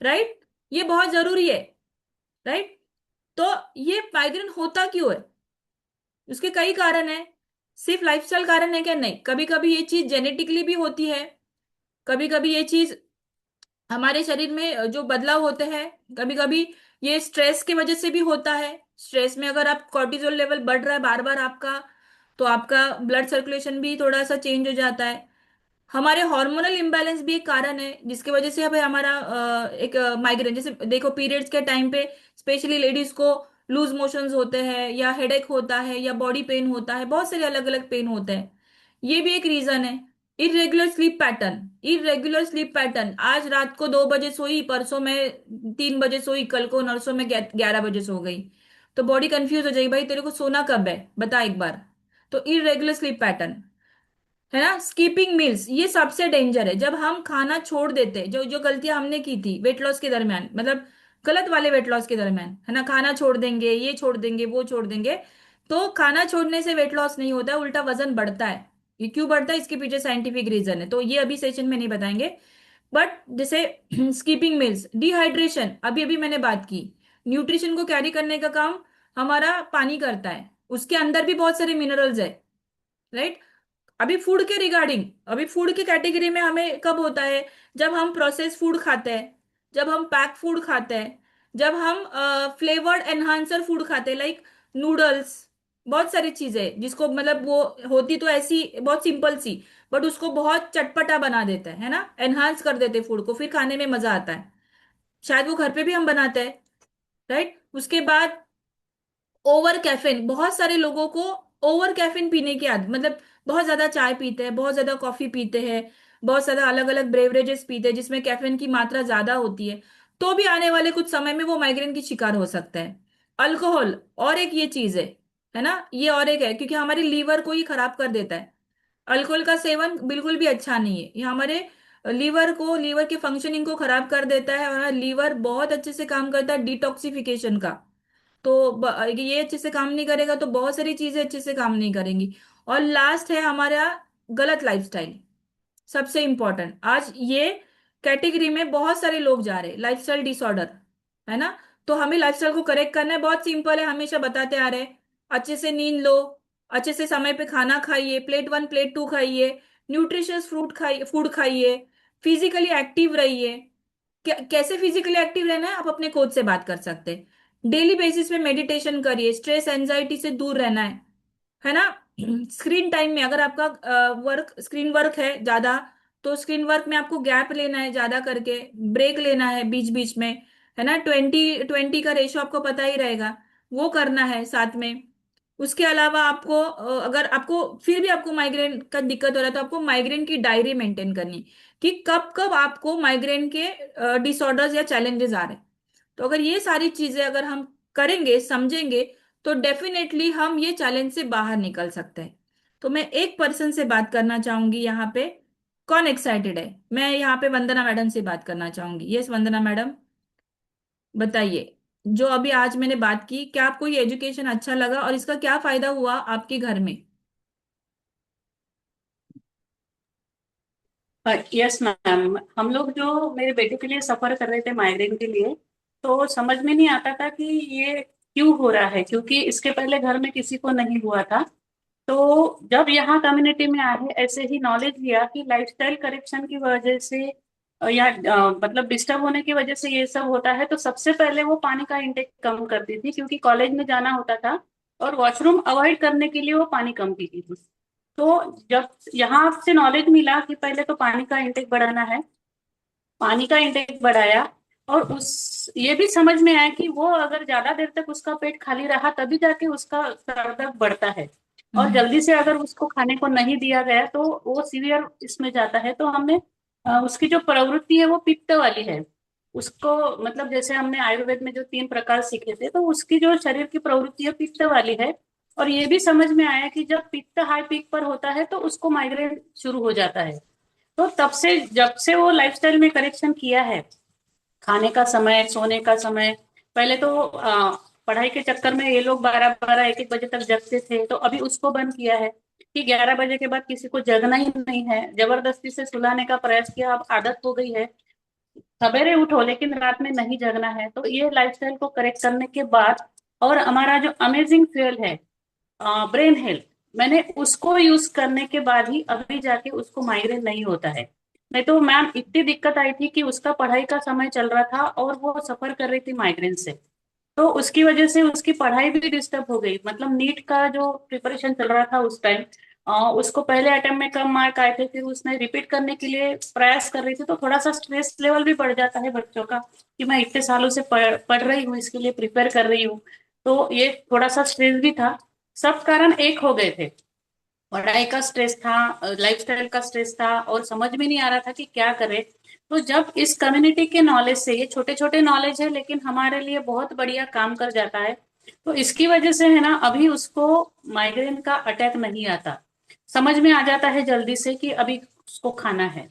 राइट, ये बहुत जरूरी है, राइट। तो ये माइग्रेन होता क्यों है, उसके कई कारण है, सिर्फ लाइफस्टाइल कारण है क्या, नहीं, कभी कभी ये चीज जेनेटिकली भी होती है, कभी कभी ये चीज हमारे शरीर में जो बदलाव होते हैं, कभी कभी ये स्ट्रेस की वजह से भी होता है। स्ट्रेस में अगर आप कॉर्टिसोल लेवल बढ़ रहा है बार बार आपका, तो आपका ब्लड सर्कुलेशन भी थोड़ा सा चेंज हो जाता है। हमारे हार्मोनल इम्बैलेंस भी एक कारण है जिसकी वजह से हमें हमारा एक माइग्रेन, जैसे देखो पीरियड्स के टाइम पे स्पेशली लेडीज को लूज मोशंस होते हैं, या हेडेक होता है, या बॉडी पेन होता है, बहुत सारे अलग अलग पेन होते हैं, ये भी एक रीजन है। Irregular sleep pattern, irregular sleep pattern, आज रात को 2 बजे सोई, परसों में 3 बजे सोई, कल को नरसों में 11 बजे सो गई, तो बॉडी कंफ्यूज हो जाएगी, भाई तेरे को सोना कब है बता एक बार। तो इरेगुलर स्लीप पैटर्न, है ना। स्कीपिंग मील्स, ये सबसे डेंजर है, जब हम खाना छोड़ देते हैं, जो जो गलतियां हमने की थी वेट लॉस के दरमियान, मतलब गलत वाले वेट लॉस के दरमियान, है ना, खाना छोड़ देंगे, ये छोड़ देंगे, वो छोड़ देंगे, तो खाना छोड़ने से वेट लॉस नहीं होता है, उल्टा वजन बढ़ता है। ये क्यों बढ़ता है, इसके पीछे साइंटिफिक रीजन है, तो ये अभी सेशन में नहीं बताएंगे। बट जैसे स्कीपिंग मील्स, डिहाइड्रेशन, अभी अभी मैंने बात की, न्यूट्रिशन को कैरी करने का काम हमारा पानी करता है, उसके अंदर भी बहुत सारे मिनरल्स है, राइट। अभी फूड के रिगार्डिंग, अभी फूड की कैटेगरी में हमें कब होता है, जब हम प्रोसेस फूड खाते हैं, जब हम पैक फूड खाते हैं, जब हम फ्लेवर्ड एनहांसर फूड खाते हैं, लाइक नूडल्स, बहुत सारी चीजें जिसको मतलब वो होती तो ऐसी बहुत सिंपल सी, बट उसको बहुत चटपटा बना देते हैं, है ना, एनहांस कर देते हैं फूड को, फिर खाने में मजा आता है। शायद वो घर पे भी हम बनाते हैं, राइट। उसके बाद ओवर कैफीन, बहुत सारे लोगों को ओवर कैफीन पीने की आदत, मतलब बहुत ज्यादा चाय पीते हैं, बहुत ज्यादा कॉफी पीते हैं, बहुत ज्यादा अलग अलग ब्रेवरेजेस पीते हैं जिसमें कैफीन की मात्रा ज्यादा होती है, तो भी आने वाले कुछ समय में वो माइग्रेन की शिकार हो सकता है। अल्कोहल और एक ये चीज है ना, ये और एक है, क्योंकि हमारी लीवर को ही खराब कर देता है। अल्कोहल का सेवन बिल्कुल भी अच्छा नहीं है, ये हमारे लीवर को, लीवर के फंक्शनिंग को खराब कर देता है, और लीवर बहुत अच्छे से काम करता है डिटॉक्सिफिकेशन का। तो ये अच्छे से काम नहीं करेगा तो बहुत सारी चीजें अच्छे से काम नहीं करेंगी। और लास्ट है हमारा गलत लाइफस्टाइल, सबसे इंपॉर्टेंट। आज ये कैटेगरी में बहुत सारे लोग जा रहे हैं, लाइफस्टाइल डिसऑर्डर, है ना। तो हमें लाइफस्टाइल को करेक्ट करना है, बहुत सिंपल है, हमेशा बताते आ रहे हैं। अच्छे से नींद लो, अच्छे से समय पे खाना खाइए, प्लेट 1 प्लेट 2 खाइए, न्यूट्रिशियस फ्रूट खाइए, फूड खाइए, फिजिकली एक्टिव रहिए। कैसे फिजिकली एक्टिव रहना है आप अपने कोच से बात कर सकते हैं। डेली बेसिस पे मेडिटेशन करिए, स्ट्रेस एंजाइटी से दूर रहना है ना। स्क्रीन टाइम में अगर आपका वर्क स्क्रीन वर्क है ज्यादा, तो स्क्रीन वर्क में आपको गैप लेना है, ज्यादा करके ब्रेक लेना है बीच बीच में, है ना। 20-20 का रेशो आपको पता ही रहेगा, वो करना है साथ में। उसके अलावा आपको अगर आपको फिर भी आपको माइग्रेन का दिक्कत हो रहा है, तो आपको माइग्रेन की डायरी मेंटेन करनी, कि कब कब आपको माइग्रेन के डिसऑर्डर्स या चैलेंजेस आ रहे हैं। तो अगर ये सारी चीजें अगर हम करेंगे, समझेंगे, तो डेफिनेटली हम ये चैलेंज से बाहर निकल सकते हैं। तो मैं एक पर्सन से बात करना चाहूंगी यहाँ पे, कौन एक्साइटेड है? मैं यहाँ पे वंदना मैडम से बात करना चाहूंगी। यस वंदना मैडम, बताइए, जो अभी आज मैंने बात की, क्या आपको ये एजुकेशन अच्छा लगा और इसका क्या फायदा हुआ आपके घर में? यस मैम, हम लोग जो मेरे बेटे के लिए सफर कर रहे थे माइग्रेन के लिए, तो समझ में नहीं आता था कि ये क्यों हो रहा है, क्योंकि इसके पहले घर में किसी को नहीं हुआ था। तो जब यहाँ कम्युनिटी में आए, ऐसे ही नॉलेज लिया कि लाइफस्टाइल करेक्शन की वजह से या मतलब डिस्टर्ब होने की वजह से ये सब होता है। तो सबसे पहले वो पानी का इंटेक कम करती थी, क्योंकि कॉलेज में जाना होता था और वॉशरूम अवॉइड करने के लिए वो पानी कम पीती थी। तो जब यहाँ से नॉलेज मिला कि पहले तो पानी का इंटेक बढ़ाना है, पानी का इंटेक बढ़ाया, और उस ये भी समझ में आया कि वो अगर ज्यादा देर तक उसका पेट खाली रहा तभी जाके उसका सर दर्द बढ़ता है, और जल्दी से अगर उसको खाने को नहीं दिया गया तो वो सीवियर इसमें जाता है। तो हमने उसकी जो प्रवृत्ति है वो पित्त वाली है उसको, मतलब जैसे हमने आयुर्वेद में जो 3 प्रकार सीखे थे, तो उसकी जो शरीर की प्रवृत्ति है पित्त वाली है। और ये भी समझ में आया कि जब पित्त हाई पीक पर होता है तो उसको माइग्रेन शुरू हो जाता है। तो तब से, जब से वो लाइफस्टाइल में करेक्शन किया है, खाने का समय, सोने का समय, पहले तो पढ़ाई के चक्कर में ये लोग 12-12 1-1 बजे तक जगते थे, तो अभी उसको बंद किया है कि 11 बजे के बाद किसी को जगना ही नहीं है। जबरदस्ती से सुलाने का प्रयास किया, अब आदत हो गई है, सवेरे उठो लेकिन रात में नहीं जगना है। तो ये लाइफस्टाइल को करेक्ट करने के बाद, और हमारा जो अमेजिंग फ्यूल है ब्रेन हेल्थ, मैंने उसको यूज करने के बाद ही अभी जाके उसको माइग्रेन नहीं होता है। नहीं तो मैम इतनी दिक्कत आई थी कि उसका पढ़ाई का समय चल रहा था और वो सफर कर रही थी माइग्रेन से, तो उसकी वजह से उसकी पढ़ाई भी डिस्टर्ब हो गई। मतलब नीट का जो प्रिपरेशन चल रहा था उस टाइम, उसको पहले अटेम्प्ट में कम मार्क आए थे, फिर उसने रिपीट करने के लिए प्रयास कर रही थी, तो थोड़ा सा स्ट्रेस लेवल भी बढ़ जाता है बच्चों का कि मैं इतने सालों से पढ़ रही हूँ, इसके लिए प्रिपेयर कर रही हूँ। तो ये थोड़ा सा स्ट्रेस भी था, सब कारण एक हो गए थे। पढ़ाई का स्ट्रेस था, लाइफस्टाइल का स्ट्रेस था, और समझ में नहीं आ रहा था कि क्या करें। तो जब इस कम्युनिटी के नॉलेज से, ये छोटे छोटे नॉलेज है लेकिन हमारे लिए बहुत बढ़िया काम कर जाता है, तो इसकी वजह से है ना अभी उसको माइग्रेन का अटैक नहीं आता, समझ में आ जाता है जल्दी से कि अभी उसको खाना है।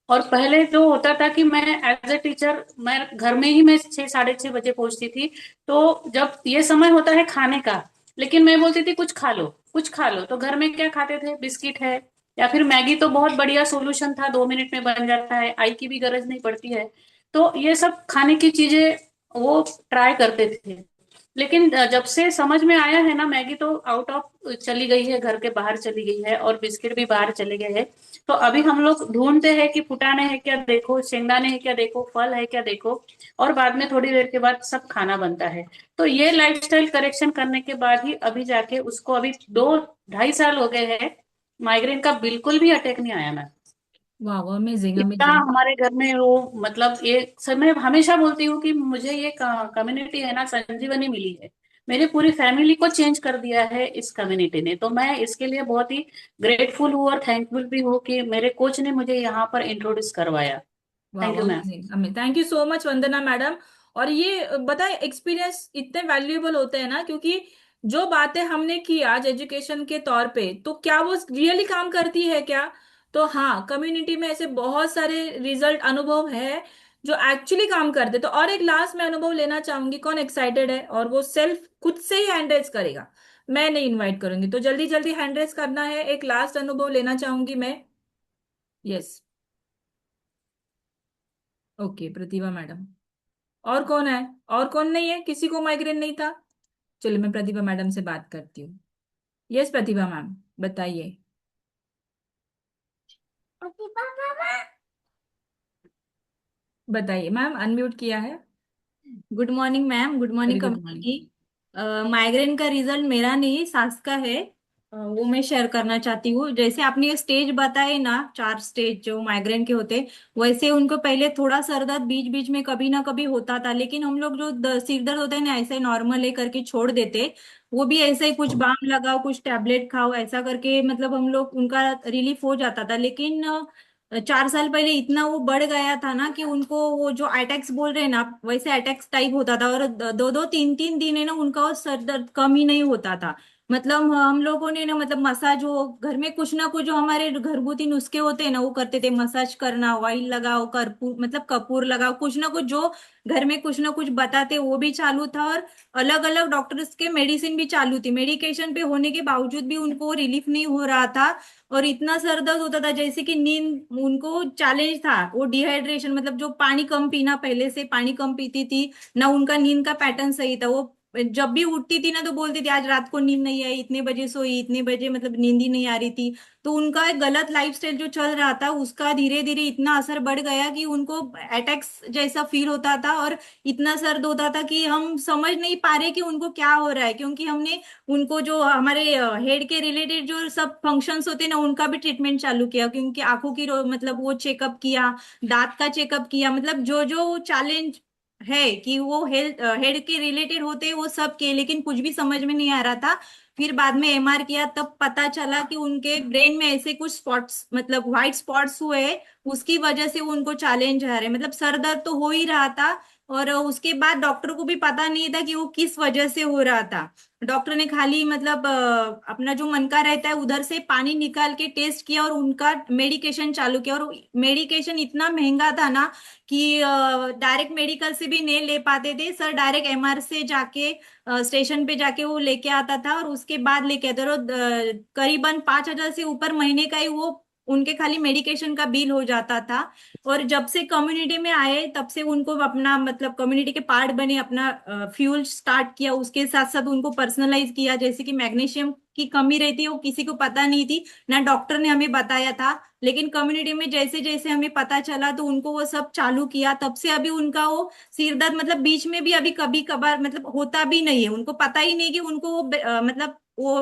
और पहले जो होता था कि मैं एज ए टीचर, मैं घर में ही मैं 6-6:30 बजे पहुंचती थी, तो जब ये समय होता है खाने का, लेकिन मैं बोलती थी कुछ खा लो कुछ खा लो, तो घर में क्या खाते थे, बिस्किट है या फिर मैगी, तो बहुत बढ़िया सॉल्यूशन था, 2 मिनट में बन जाता है, आई की भी गरज नहीं पड़ती है। तो ये सब खाने की चीजें वो ट्राई करते थे। लेकिन जब से समझ में आया है ना, मैगी तो आउट ऑफ चली गई है, घर के बाहर चली गई है, और बिस्किट भी बाहर चले गए हैं। तो अभी हम लोग ढूंढते हैं कि फुटाने हैं क्या देखो, शेंगदाने हैं क्या देखो, फल है क्या देखो, और बाद में थोड़ी देर के बाद सब खाना बनता है। तो ये लाइफस्टाइल करेक्शन करने के बाद ही अभी जाके उसको, अभी 2-2.5 साल हो गए हैं, माइग्रेन का बिल्कुल भी अटैक नहीं आया मैम। वाह, अमेजिंग इतना अमेजिंग। हमारे घर में वो, मतलब ये सर, मैं हमेशा बोलती हूँ कि मुझे ये कम्युनिटी है ना संजीवनी मिली है। मेरे पूरी फैमिली को चेंज कर दिया है इस कम्युनिटी ने। तो मैं इसके लिए बहुत ही ग्रेटफुल हूँ और थैंकफुल भी हूँ कि मेरे कोच ने मुझे यहाँ पर इंट्रोड्यूस करवाया। वाह, thank you ma'am. Amazing, thank you so much Vandana madam. और ये बताए एक्सपीरियंस इतने वैल्यूएबल होते हैं ना, क्योंकि जो बातें हमने की आज एजुकेशन के तौर पे, तो क्या वो रियली काम करती है क्या? तो हाँ, कम्युनिटी में ऐसे बहुत सारे रिजल्ट अनुभव है जो एक्चुअली काम करते। तो और एक लास्ट में अनुभव लेना चाहूंगी, कौन एक्साइटेड है और वो सेल्फ खुद से ही हैंड रेज करेगा, मैं नहीं इनवाइट करूंगी, तो जल्दी जल्दी हैंड रेज करना है, एक लास्ट अनुभव लेना चाहूंगी मैं। यस, ओके, प्रतिभा मैडम। और कौन है? और कौन नहीं है? किसी को माइग्रेन नहीं था? चलो मैं प्रतिभा मैडम से बात करती हूँ। यस प्रतिभा मैम, बताइए। बताइए मैम, अनम्यूट किया है। Good morning ma'am, good very morning good morning. Community. Migraine का रिजल्ट मेरा नहीं, सास का है। वो मैं शेयर करना चाहती हूँ। जैसे आपने ये स्टेज बताए ना, 4 स्टेज जो माइग्रेन के होते, वैसे उनको पहले थोड़ा सर दर्द बीच बीच में कभी ना कभी होता था, लेकिन हम लोग जो सिर दर्द होता है ना, ऐसे नॉर्मल है करके छोड़ देते। वो भी ऐसे ही कुछ बाम लगाओ, कुछ टैबलेट खाओ, ऐसा करके मतलब हम लोग उनका रिलीफ हो जाता था। लेकिन 4 साल पहले इतना वो बढ़ गया था ना कि उनको वो जो अटैक्स बोल रहे हैं ना, वैसे अटैक्स टाइप होता था। और 2-2 3-3 दिन है ना, उनका वो सर दर्द कम ही नहीं होता था। मतलब हम लोगों ने ना, मतलब मसाज, वो घर में कुछ ना कुछ जो हमारे घरगुती नुस्खे होते हैं ना, वो करते थे। मसाज करना, ऑयल लगाओ, कर्पूर मतलब कपूर लगाओ, कुछ ना कुछ जो घर में कुछ ना कुछ बताते, वो भी चालू था। और अलग अलग डॉक्टर्स के मेडिसिन भी चालू थी। मेडिकेशन पे होने के बावजूद भी उनको रिलीफ नहीं हो रहा था। और इतना सर दर्द होता था जैसे कि नींद, उनको चैलेंज था वो डिहाइड्रेशन, मतलब जो पानी कम पीना, पहले से पानी कम पीती थी ना, उनका नींद का पैटर्न सही था। वो जब भी उठती थी ना, तो बोलती थी आज रात को नींद नहीं आई, इतने बजे सोई, इतने बजे, मतलब नींद ही नहीं आ रही थी। तो उनका एक गलत लाइफस्टाइल जो चल रहा था, उसका धीरे धीरे इतना असर बढ़ गया कि उनको अटैक्स जैसा फील होता था। और इतना सर होता था कि हम समझ नहीं पा रहे कि उनको क्या हो रहा है, क्योंकि हमने उनको जो हमारे हेड के रिलेटेड जो सब फंक्शंस होते हैं ना, उनका भी ट्रीटमेंट चालू किया। क्योंकि आंखों की मतलब वो चेकअप किया, दांत का चेकअप किया, मतलब जो जो चैलेंज है कि वो हेड के रिलेटेड होते हैं, वो सब किए, लेकिन कुछ भी समझ में नहीं आ रहा था। फिर बाद में एमआर किया, तब पता चला कि उनके ब्रेन में ऐसे कुछ स्पॉट्स, मतलब व्हाइट स्पॉट्स हुए, उसकी वजह से उनको चैलेंज आ रहे। मतलब सर दर्द तो हो ही रहा था, और उसके बाद डॉक्टर को भी पता नहीं था कि वो किस वजह से हो रहा था। डॉक्टर ने खाली मतलब अपना जो मन का रहता है उधर से पानी निकाल के टेस्ट किया, और उनका मेडिकेशन चालू किया। और मेडिकेशन इतना महंगा था ना कि डायरेक्ट मेडिकल से भी नहीं ले पाते थे सर, डायरेक्ट एमआर से जाके स्टेशन पे जाके वो लेके आता था, और उसके बाद लेके आता था। और करीबन 5,000 से ऊपर महीने का ही वो उनके खाली मेडिकेशन का बिल हो जाता था। और जब से कम्युनिटी में आए, तब से उनको अपना मतलब कम्युनिटी के पार्ट बने, अपना फ्यूल स्टार्ट किया, उसके साथ साथ उनको पर्सनलाइज किया। जैसे कि मैग्नीशियम की कमी रहती है, वो किसी को पता नहीं थी ना, डॉक्टर ने हमें बताया था। लेकिन कम्युनिटी में जैसे जैसे हमें पता चला, तो उनको वो सब चालू किया। तब से अभी उनका वो सिर दर्द मतलब बीच में भी अभी कभी कभार मतलब होता भी नहीं है। उनको पता ही नहीं कि उनको वो मतलब वो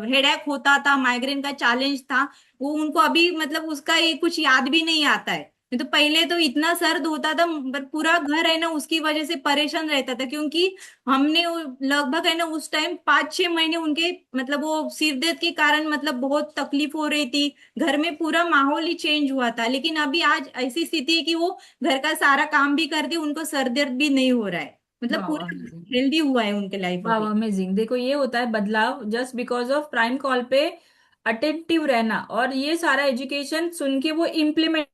हेडेक होता था, माइग्रेन का चैलेंज था। वो उनको अभी मतलब उसका ये कुछ याद भी नहीं आता है। नहीं तो पहले तो इतना सर्द होता था, पूरा घर है ना उसकी वजह से परेशान रहता था। क्योंकि हमने लगभग है ना उस टाइम 5-6 महीने उनके मतलब वो सिर दर्द के कारण मतलब बहुत तकलीफ हो रही थी। घर में पूरा माहौल ही चेंज हुआ था। लेकिन अभी आज ऐसी स्थिति है कि वो घर का सारा काम भी करते, उनको सर दर्द भी नहीं हो रहा है। मतलब वाह, पूरा हेल्दी हुआ है उनके लाइफ वाह, अभी। अमेजिंग। देखो ये होता है बदलाव just because of prime call पे अटेंटिव रहना, और ये सारा एजुकेशन सुन के वो इम्प्लीमेंट,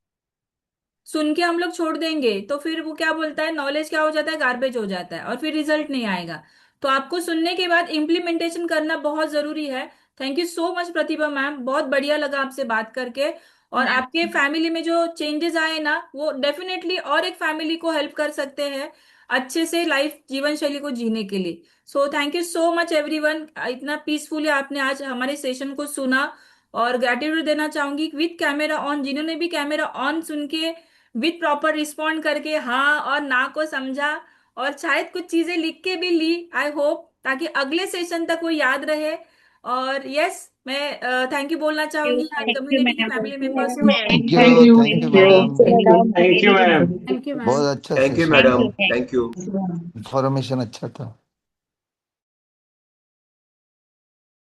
सुन के हम लोग छोड़ देंगे तो फिर वो क्या बोलता है, नॉलेज क्या हो जाता है, गार्बेज हो जाता है, और फिर रिजल्ट नहीं आएगा। तो आपको सुनने के बाद इम्प्लीमेंटेशन करना बहुत जरूरी है। Thank you so much Pratibha ma'am, बहुत बढ़िया लगा आपसे बात करके। और आपके फैमिली में जो चेंजेस आए ना, वो डेफिनेटली और एक फैमिली को हेल्प कर सकते हैं अच्छे से लाइफ जीवन शैली को जीने के लिए। So thank you so much everyone, इतना पीसफुली आपने आज हमारे सेशन को सुना। और ग्रेटिट्यूड देना चाहूंगी विद कैमरा ऑन, जिन्होंने भी कैमरा ऑन सुन के विद प्रॉपर रिस्पॉन्ड करके हाँ और ना को समझा, और शायद कुछ चीजें लिख के भी ली, आई होप, ताकि अगले सेशन तक वो याद रहे। और यस, मैं थैंक यू बोलना चाहूंगी हर थैंक यू कम्युनिटी के मैम। फैमिली मेंबर्स को। Thank thank you, you thank you madam, thank you ma'am. Thank you ma'am. बहुत अच्छा थैंक यू सेशन था, मैडम, थैंक यू। इंफॉर्मेशन अच्छा था।